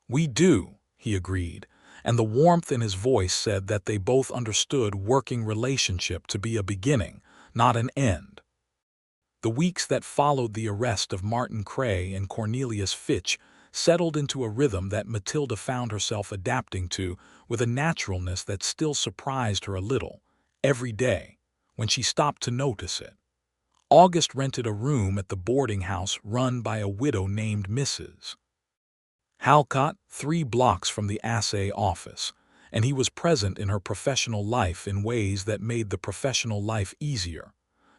"We do," he agreed, and the warmth in his voice said that they both understood working relationship to be a beginning, not an end. The weeks that followed the arrest of Martin Cray and Cornelius Fitch settled into a rhythm that Matilda found herself adapting to with a naturalness that still surprised her a little, every day, when she stopped to notice it. August rented a room at the boarding house run by a widow named Mrs. Halcott, 3 blocks from the assay office, and he was present in her professional life in ways that made the professional life easier,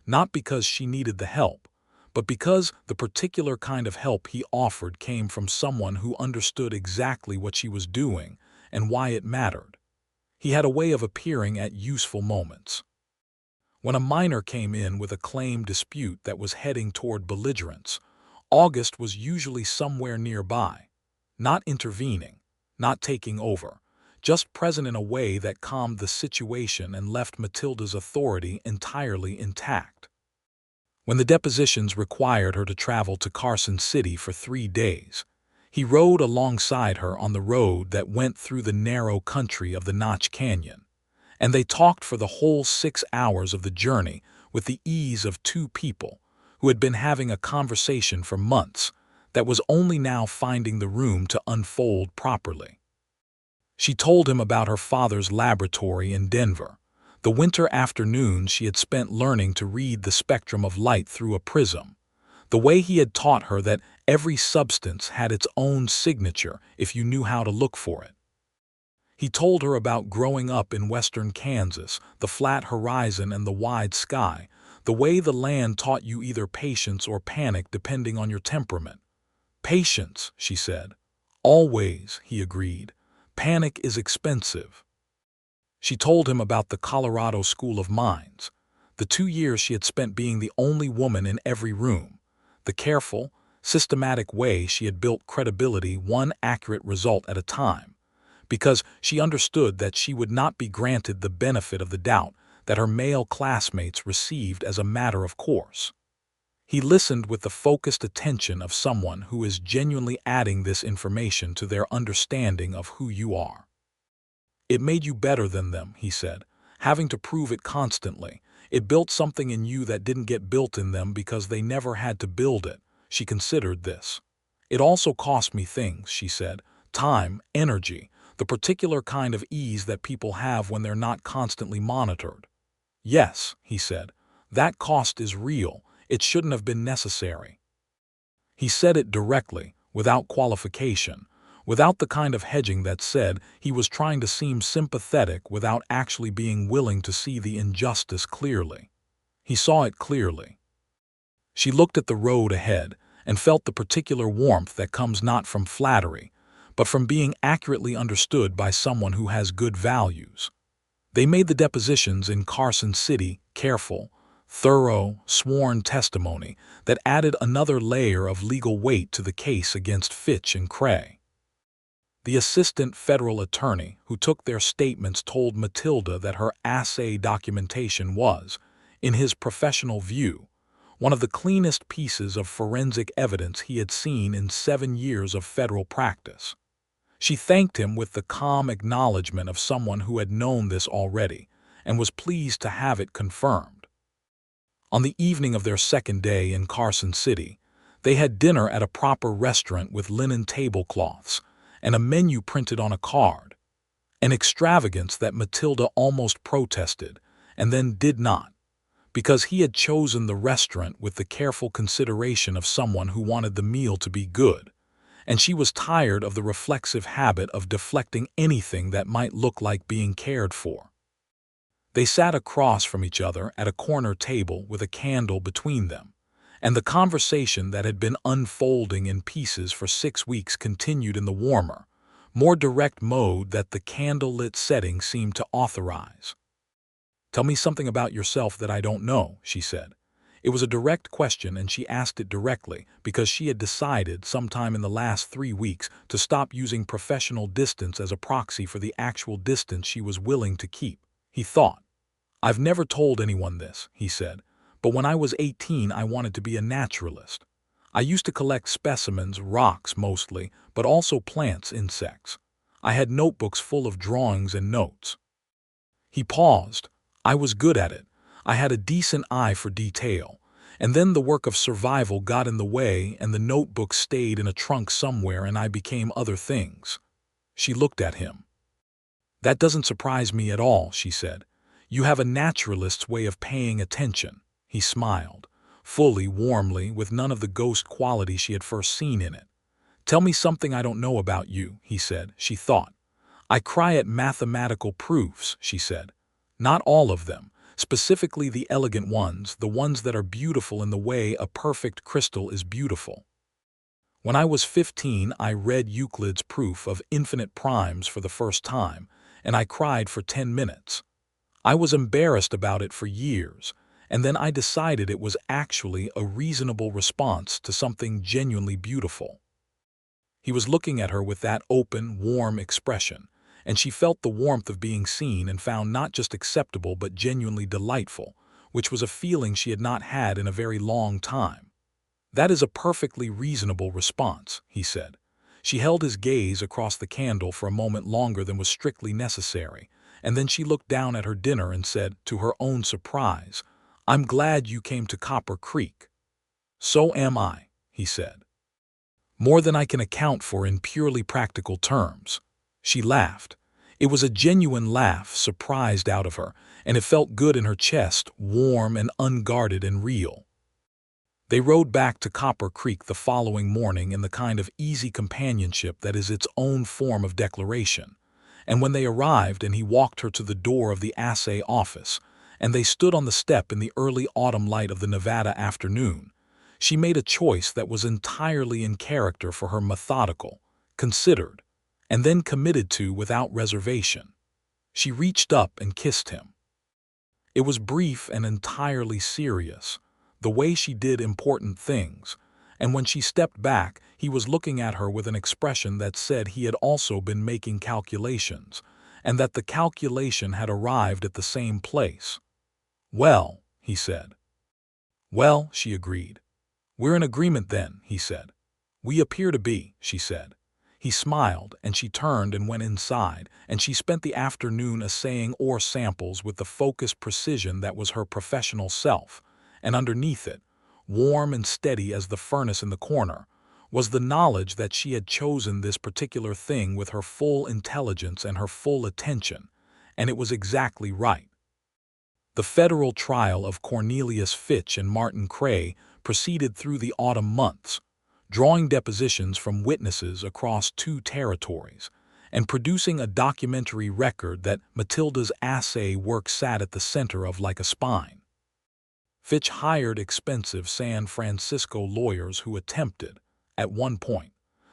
not because she needed the help, but because the particular kind of help he offered came from someone who understood exactly what she was doing and why it mattered. He had a way of appearing at useful moments. When a minor came in with a claim dispute that was heading toward belligerence, August was usually somewhere nearby, not intervening, not taking over, just present in a way that calmed the situation and left Matilda's authority entirely intact. When the depositions required her to travel to Carson City for 3 days, he rode alongside her on the road that went through the narrow country of the Notch Canyon, and they talked for the whole 6 hours of the journey with the ease of two people who had been having a conversation for months that was only now finding the room to unfold properly. She told him about her father's laboratory in Denver, the winter afternoons she had spent learning to read the spectrum of light through a prism, the way he had taught her that every substance had its own signature if you knew how to look for it. He told her about growing up in western Kansas, the flat horizon and the wide sky, the way the land taught you either patience or panic depending on your temperament. "Patience," she said. "Always," he agreed. "Panic is expensive." She told him about the Colorado School of Mines, the 2 years she had spent being the only woman in every room, the careful, systematic way she had built credibility one accurate result at a time, because she understood that she would not be granted the benefit of the doubt that her male classmates received as a matter of course. He listened with the focused attention of someone who is genuinely adding this information to their understanding of who you are. "It made you better than them," he said, "having to prove it constantly. It built something in you that didn't get built in them because they never had to build it." She considered this. "It also cost me things," she said. "Time, energy, the particular kind of ease that people have when they're not constantly monitored." "Yes," he said, "that cost is real. It shouldn't have been necessary." He said it directly, without qualification, without the kind of hedging that said he was trying to seem sympathetic without actually being willing to see the injustice clearly. He saw it clearly. She looked at the road ahead and felt the particular warmth that comes not from flattery, but from being accurately understood by someone who has good values. They made the depositions in Carson City careful, thorough, sworn testimony that added another layer of legal weight to the case against Fitch and Cray. The assistant federal attorney who took their statements told Matilda that her assay documentation was, in his professional view, one of the cleanest pieces of forensic evidence he had seen in 7 years of federal practice. She thanked him with the calm acknowledgement of someone who had known this already and was pleased to have it confirmed. On the evening of their second day in Carson City, they had dinner at a proper restaurant with linen tablecloths and a menu printed on a card, an extravagance that Matilda almost protested and then did not, because he had chosen the restaurant with the careful consideration of someone who wanted the meal to be good, and she was tired of the reflexive habit of deflecting anything that might look like being cared for. They sat across from each other at a corner table with a candle between them, and the conversation that had been unfolding in pieces for 6 weeks continued in the warmer, more direct mode that the candle-lit setting seemed to authorize. "Tell me something about yourself that I don't know," she said. It was a direct question, and she asked it directly because she had decided sometime in the last 3 weeks to stop using professional distance as a proxy for the actual distance she was willing to keep. He thought. "I've never told anyone this," he said, "but when I was 18 I wanted to be a naturalist. I used to collect specimens, rocks mostly, but also plants, insects. I had notebooks full of drawings and notes." He paused. "I was good at it. I had a decent eye for detail. And then the work of survival got in the way and the notebook stayed in a trunk somewhere and I became other things." She looked at him. "That doesn't surprise me at all," she said. "You have a naturalist's way of paying attention." He smiled, fully, warmly, with none of the ghost quality she had first seen in it. "Tell me something I don't know about you," he said. She thought. "I cry at mathematical proofs," she said. "Not all of them. specifically the elegant ones, the ones that are beautiful in the way a perfect crystal is beautiful. When I was 15, I read Euclid's proof of infinite primes for the first time, and I cried for 10 minutes. I was embarrassed about it for years, and then I decided it was actually a reasonable response to something genuinely beautiful. He was looking at her with that open, warm expression, and she felt the warmth of being seen and found not just acceptable but genuinely delightful, which was a feeling she had not had in a very long time. "That is a perfectly reasonable response," he said. She held his gaze across the candle for a moment longer than was strictly necessary, and then she looked down at her dinner and said, to her own surprise, "I'm glad you came to Copper Creek." "So am I," he said. "More than I can account for in purely practical terms." She laughed. It was a genuine laugh, surprised out of her, and it felt good in her chest, warm and unguarded and real. They rode back to Copper Creek the following morning in the kind of easy companionship that is its own form of declaration. And when they arrived and he walked her to the door of the assay office, and they stood on the step in the early autumn light of the Nevada afternoon, she made a choice that was entirely in character for her, methodical, considered, and then committed to without reservation. She reached up and kissed him. It was brief and entirely serious, the way she did important things, and when she stepped back, he was looking at her with an expression that said he had also been making calculations, and that the calculation had arrived at the same place. "Well," he said. "Well," she agreed. "We're in agreement then," he said. "We appear to be," she said. He smiled, and she turned and went inside, and she spent the afternoon assaying ore samples with the focused precision that was her professional self, and underneath it, warm and steady as the furnace in the corner, was the knowledge that she had chosen this particular thing with her full intelligence and her full attention, and it was exactly right. The federal trial of Cornelius Fitch and Martin Cray proceeded through the autumn months, drawing depositions from witnesses across 2 territories, and producing a documentary record that Matilda's assay work sat at the center of like a spine. Fitch hired expensive San Francisco lawyers who attempted, at one point,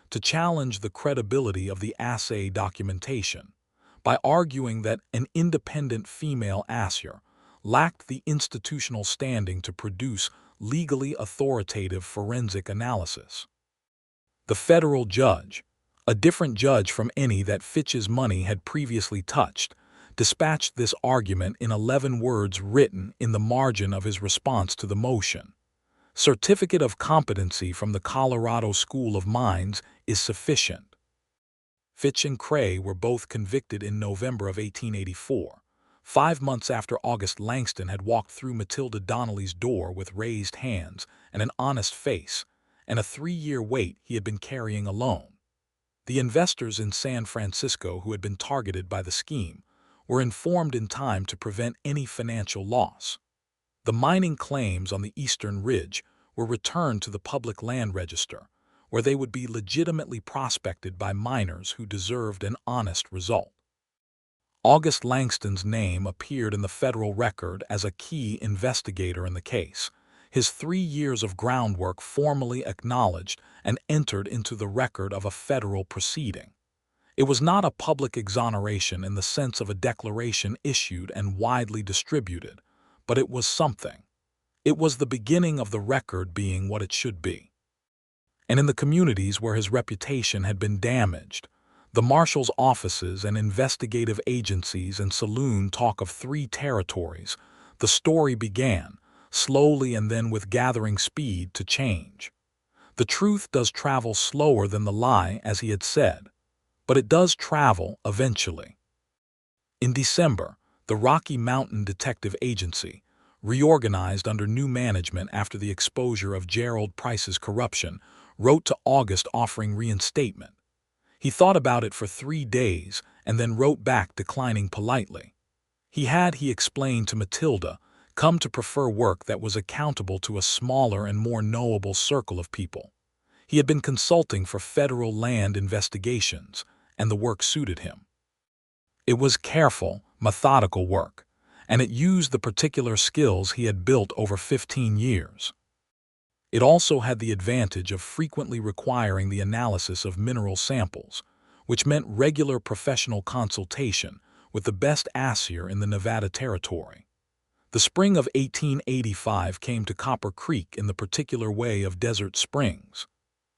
to challenge the credibility of the assay documentation by arguing that an independent female assayer lacked the institutional standing to produce legally authoritative forensic analysis. The federal judge, a different judge from any that Fitch's money had previously touched, dispatched this argument in 11 words written in the margin of his response to the motion. "Certificate of competency from the Colorado School of Mines is sufficient." Fitch and Cray were both convicted in November of 1884, 5 months after August Langston had walked through Matilda Donnelly's door with raised hands and an honest face, and a 3-year wait he had been carrying alone. The investors in San Francisco who had been targeted by the scheme were informed in time to prevent any financial loss. The mining claims on the Eastern Ridge were returned to the public land register, where they would be legitimately prospected by miners who deserved an honest result. August Langston's name appeared in the federal record as a key investigator in the case, his 3 years of groundwork formally acknowledged and entered into the record of a federal proceeding. It was not a public exoneration in the sense of a declaration issued and widely distributed, but it was something. It was the beginning of the record being what it should be. And in the communities where his reputation had been damaged, the marshal's offices and investigative agencies and saloon talk of 3 territories, the story began, slowly and then with gathering speed, to change. The truth does travel slower than the lie, as he had said, but it does travel eventually. In December, the Rocky Mountain Detective Agency, reorganized under new management after the exposure of Gerald Price's corruption, wrote to August offering reinstatement. He thought about it for 3 days and then wrote back declining politely. He explained to Matilda, come to prefer work that was accountable to a smaller and more knowable circle of people. He had been consulting for federal land investigations, and the work suited him. It was careful, methodical work, and it used the particular skills he had built over 15 years. It also had the advantage of frequently requiring the analysis of mineral samples, which meant regular professional consultation with the best assayer in the Nevada Territory. The spring of 1885 came to Copper Creek in the particular way of desert springs.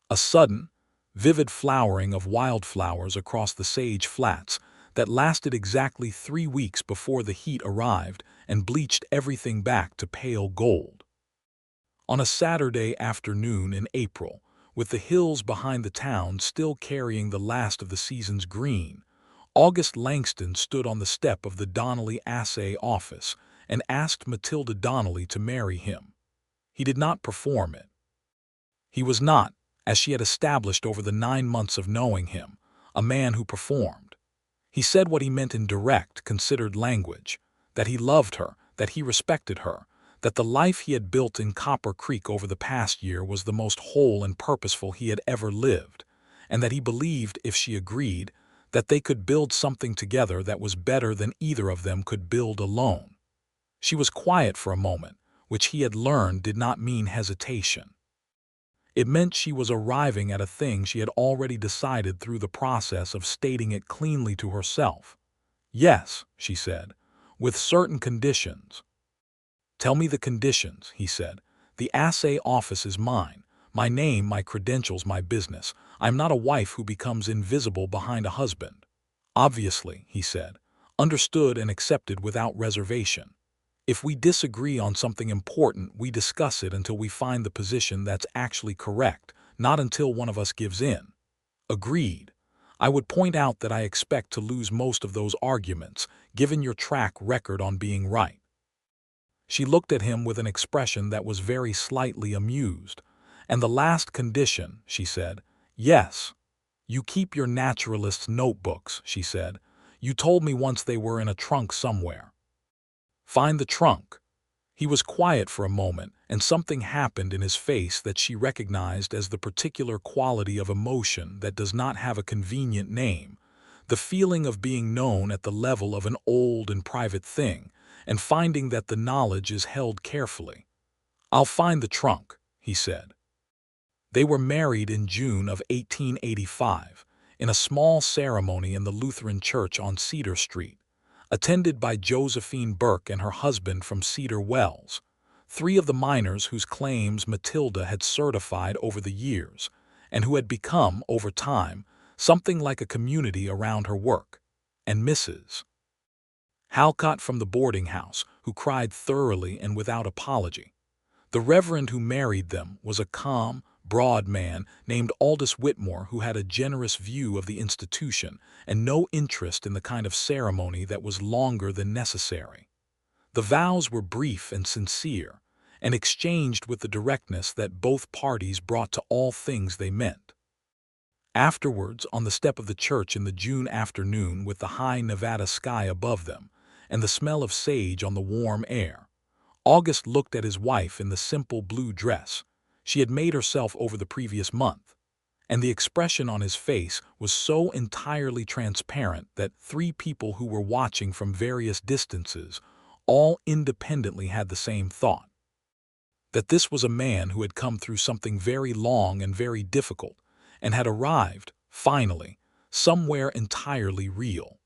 A sudden, vivid flowering of wildflowers across the sage flats that lasted exactly 3 weeks before the heat arrived and bleached everything back to pale gold. On a Saturday afternoon in April, with the hills behind the town still carrying the last of the season's green, August Langston stood on the step of the Donnelly assay office and asked Matilda Donnelly to marry him. He did not perform it. He was not, as she had established over the 9 months of knowing him, a man who performed. He said what he meant in direct, considered language, that he loved her, that he respected her, that the life he had built in Copper Creek over the past year was the most whole and purposeful he had ever lived, and that he believed, if she agreed, that they could build something together that was better than either of them could build alone. She was quiet for a moment, which he had learned did not mean hesitation. It meant she was arriving at a thing she had already decided through the process of stating it cleanly to herself. "Yes," she said, "with certain conditions." "Tell me the conditions," he said. "The assay office is mine. My name, my credentials, my business. I'm not a wife who becomes invisible behind a husband." "Obviously," he said. "Understood and accepted without reservation. If we disagree on something important, we discuss it until we find the position that's actually correct, not until one of us gives in." "Agreed. I would point out that I expect to lose most of those arguments, given your track record on being right." She looked at him with an expression that was very slightly amused. "And the last condition," she said. "Yes. You keep your naturalist's notebooks," she said. "You told me once they were in a trunk somewhere." "Find the trunk." He was quiet for a moment, and something happened in his face that she recognized as the particular quality of emotion that does not have a convenient name, the feeling of being known at the level of an old and private thing, and finding that the knowledge is held carefully. "I'll find the trunk," he said. They were married in June of 1885, in a small ceremony in the Lutheran church on Cedar Street, attended by Josephine Burke and her husband from Cedar Wells, 3 of the miners whose claims Matilda had certified over the years, and who had become, over time, something like a community around her work, and Mrs. Halcott from the boarding house, who cried thoroughly and without apology. The reverend who married them was a calm, broad man named Aldous Whitmore, who had a generous view of the institution and no interest in the kind of ceremony that was longer than necessary. The vows were brief and sincere, and exchanged with the directness that both parties brought to all things they meant. Afterwards, on the step of the church in the June afternoon with the high Nevada sky above them, and the smell of sage on the warm air, August looked at his wife in the simple blue dress she had made herself over the previous month, and the expression on his face was so entirely transparent that 3 people who were watching from various distances all independently had the same thought: that this was a man who had come through something very long and very difficult, and had arrived, finally, somewhere entirely real.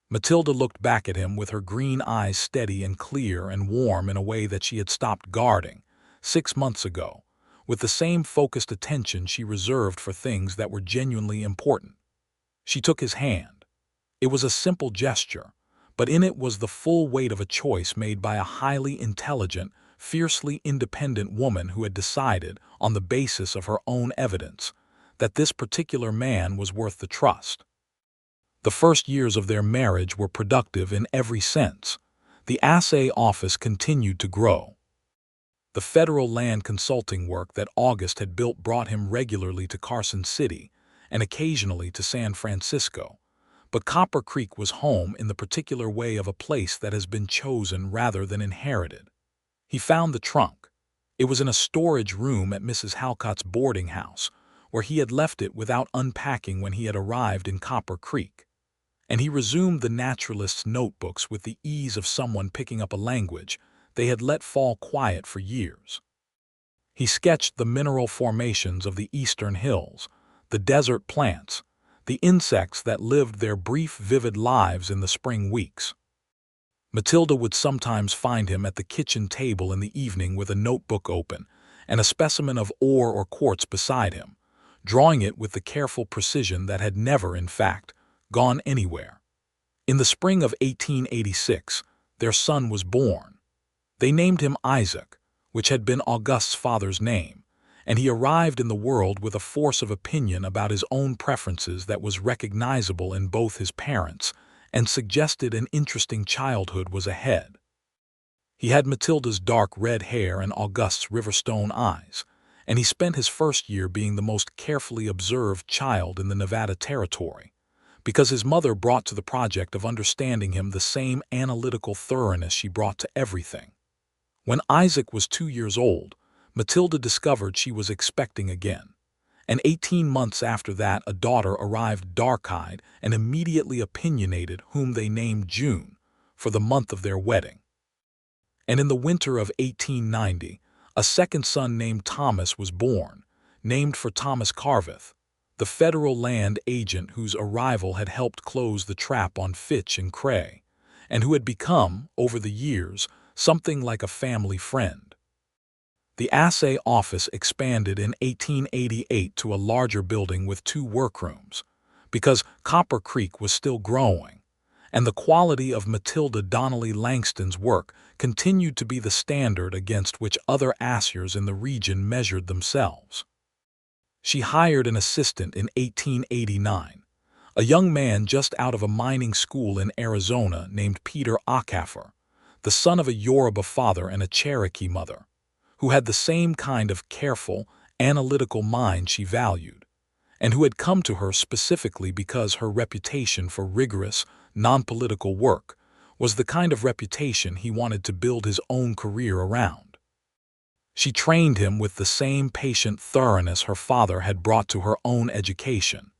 Matilda looked back at him with her green eyes steady and clear and warm in a way that she had stopped guarding 6 months ago, with the same focused attention she reserved for things that were genuinely important. She took his hand. It was a simple gesture, but in it was the full weight of a choice made by a highly intelligent, fiercely independent woman who had decided, on the basis of her own evidence, that this particular man was worth the trust. The first years of their marriage were productive in every sense. The assay office continued to grow. The federal land consulting work that August had built brought him regularly to Carson City and occasionally to San Francisco, but Copper Creek was home in the particular way of a place that has been chosen rather than inherited. He found the trunk. It was in a storage room at Mrs. Halcott's boarding house, where he had left it without unpacking when he had arrived in Copper Creek. and he resumed the naturalist's notebooks with the ease of someone picking up a language they had let fall quiet for years. He sketched the mineral formations of the eastern hills, the desert plants, the insects that lived their brief, vivid lives in the spring weeks. Matilda would sometimes find him at the kitchen table in the evening with a notebook open and a specimen of ore or quartz beside him, drawing it with the careful precision that had never, in fact, gone anywhere. In the spring of 1886, their son was born. They named him Isaac, which had been August's father's name, and he arrived in the world with a force of opinion about his own preferences that was recognizable in both his parents and suggested an interesting childhood was ahead. He had Matilda's dark red hair and August's riverstone eyes, and he spent his first year being the most carefully observed child in the Nevada Territory, because his mother brought to the project of understanding him the same analytical thoroughness she brought to everything. When Isaac was 2 years old, Matilda discovered she was expecting again, and 18 months after that a daughter arrived dark-eyed and immediately opinionated, whom they named June, for the month of their wedding. And in the winter of 1890, a second son named Thomas was born, named for Thomas Carveth, the federal land agent whose arrival had helped close the trap on Fitch and Cray, and who had become, over the years, something like a family friend. The assay office expanded in 1888 to a larger building with 2 workrooms, because Copper Creek was still growing, and the quality of Matilda Donnelly Langston's work continued to be the standard against which other assayers in the region measured themselves. She hired an assistant in 1889, a young man just out of a mining school in Arizona named Peter Acaffer, the son of a Yoruba father and a Cherokee mother, who had the same kind of careful, analytical mind she valued, and who had come to her specifically because her reputation for rigorous, non-political work was the kind of reputation he wanted to build his own career around. She trained him with the same patient thoroughness her father had brought to her own education,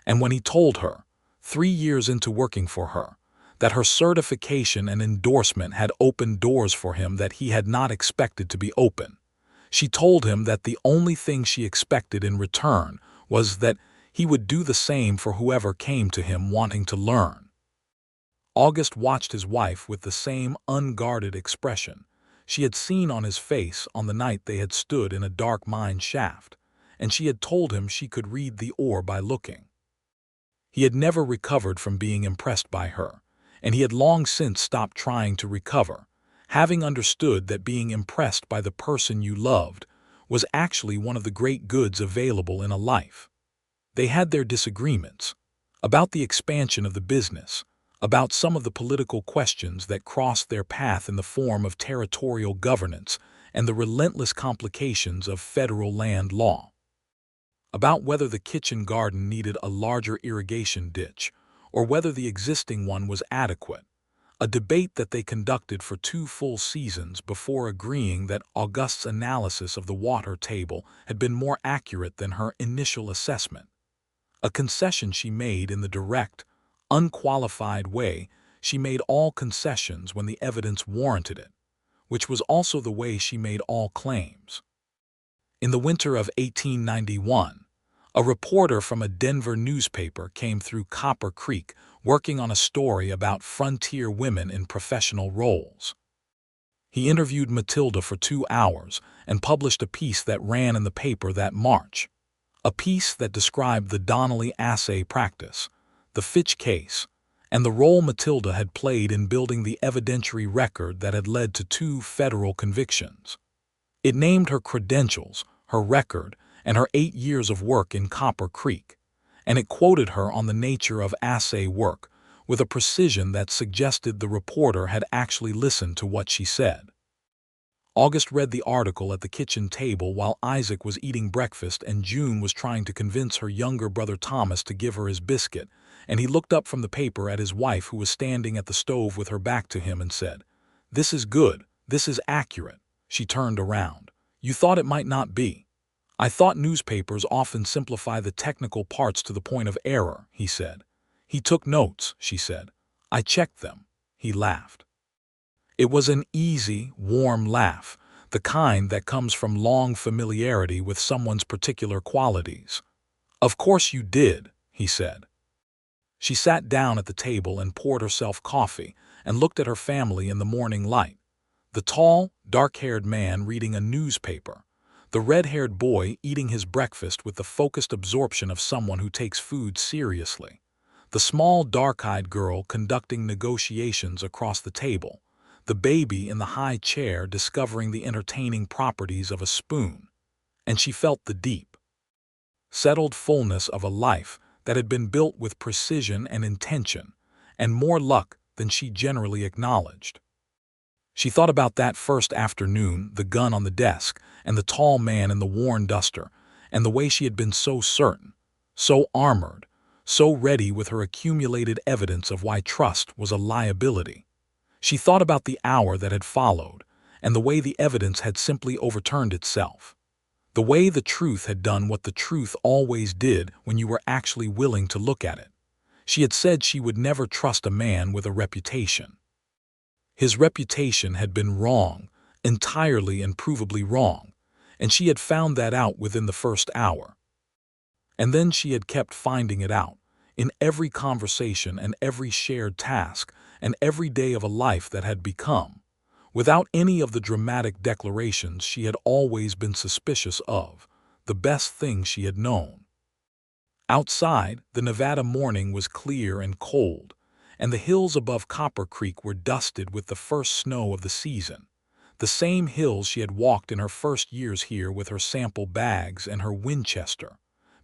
and when he told her, 3 years into working for her, that her certification and endorsement had opened doors for him that he had not expected to be open, she told him that the only thing she expected in return was that he would do the same for whoever came to him wanting to learn. August watched his wife with the same unguarded expression she had seen on his face on the night they had stood in a dark mine shaft, and she had told him she could read the ore by looking. He had never recovered from being impressed by her, and he had long since stopped trying to recover, having understood that being impressed by the person you loved was actually one of the great goods available in a life. They had their disagreements about the expansion of the business, about some of the political questions that crossed their path in the form of territorial governance and the relentless complications of federal land law, about whether the kitchen garden needed a larger irrigation ditch or whether the existing one was adequate, a debate that they conducted for 2 full seasons before agreeing that August's analysis of the water table had been more accurate than her initial assessment, a concession she made in the direct, unqualified way she made all concessions when the evidence warranted it, which was also the way she made all claims. In the winter of 1891, a reporter from a Denver newspaper came through Copper Creek working on a story about frontier women in professional roles. He interviewed Matilda for 2 hours and published a piece that ran in the paper that March, a piece that described the Donnelly assay practice, the Fitch case, and the role Matilda had played in building the evidentiary record that had led to 2 federal convictions. It named her credentials, her record, and her 8 years of work in Copper Creek, and it quoted her on the nature of assay work with a precision that suggested the reporter had actually listened to what she said. August read the article at the kitchen table while Isaac was eating breakfast and June was trying to convince her younger brother Thomas to give her his biscuit, and he looked up from the paper at his wife who was standing at the stove with her back to him and said, "This is good, this is accurate." She turned around. "You thought it might not be." "I thought newspapers often simplify the technical parts to the point of error," he said. "He took notes," she said. "I checked them." He laughed. It was an easy, warm laugh, the kind that comes from long familiarity with someone's particular qualities. "Of course you did," he said. She sat down at the table and poured herself coffee and looked at her family in the morning light. The tall, dark-haired man reading a newspaper, the red-haired boy eating his breakfast with the focused absorption of someone who takes food seriously, the small, dark-eyed girl conducting negotiations across the table, the baby in the high chair discovering the entertaining properties of a spoon, and she felt the deep, settled fullness of a life that had been built with precision and intention, and more luck than she generally acknowledged. She thought about that first afternoon, the gun on the desk, and the tall man in the worn duster, and the way she had been so certain, so armored, so ready with her accumulated evidence of why trust was a liability. She thought about the hour that had followed, and the way the evidence had simply overturned itself. The way the truth had done what the truth always did when you were actually willing to look at it. She had said she would never trust a man with a reputation. His reputation had been wrong, entirely and provably wrong, and she had found that out within the first hour. And then she had kept finding it out, in every conversation and every shared task and every day of a life that had become, without any of the dramatic declarations she had always been suspicious of, the best thing she had known. Outside, the Nevada morning was clear and cold, and the hills above Copper Creek were dusted with the first snow of the season, the same hills she had walked in her first years here with her sample bags and her Winchester,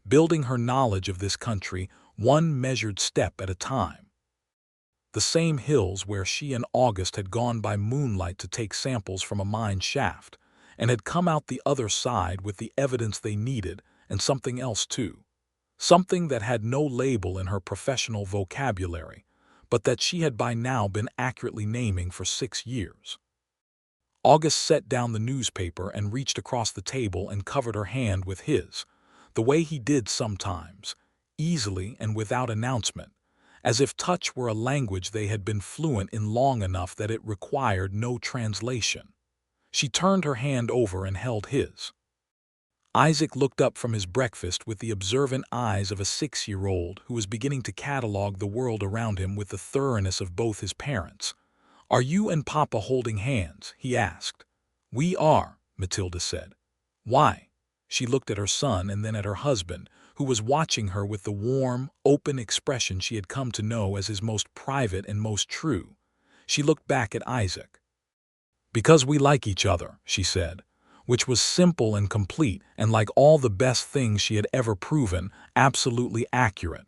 building her knowledge of this country one measured step at a time. The same hills where she and August had gone by moonlight to take samples from a mine shaft, and had come out the other side with the evidence they needed and something else too. Something that had no label in her professional vocabulary, but that she had by now been accurately naming for 6 years. August set down the newspaper and reached across the table and covered her hand with his, the way he did sometimes, easily and without announcement, as if touch were a language they had been fluent in long enough that it required no translation. She turned her hand over and held his. Isaac looked up from his breakfast with the observant eyes of a 6-year-old who was beginning to catalog the world around him with the thoroughness of both his parents. "Are you and Papa holding hands?" he asked. "We are," Matilda said. "Why?" She looked at her son and then at her husband, who was watching her with the warm, open expression she had come to know as his most private and most true. She looked back at Isaac. "Because we like each other," she said, which was simple and complete and, like all the best things she had ever proven, absolutely accurate.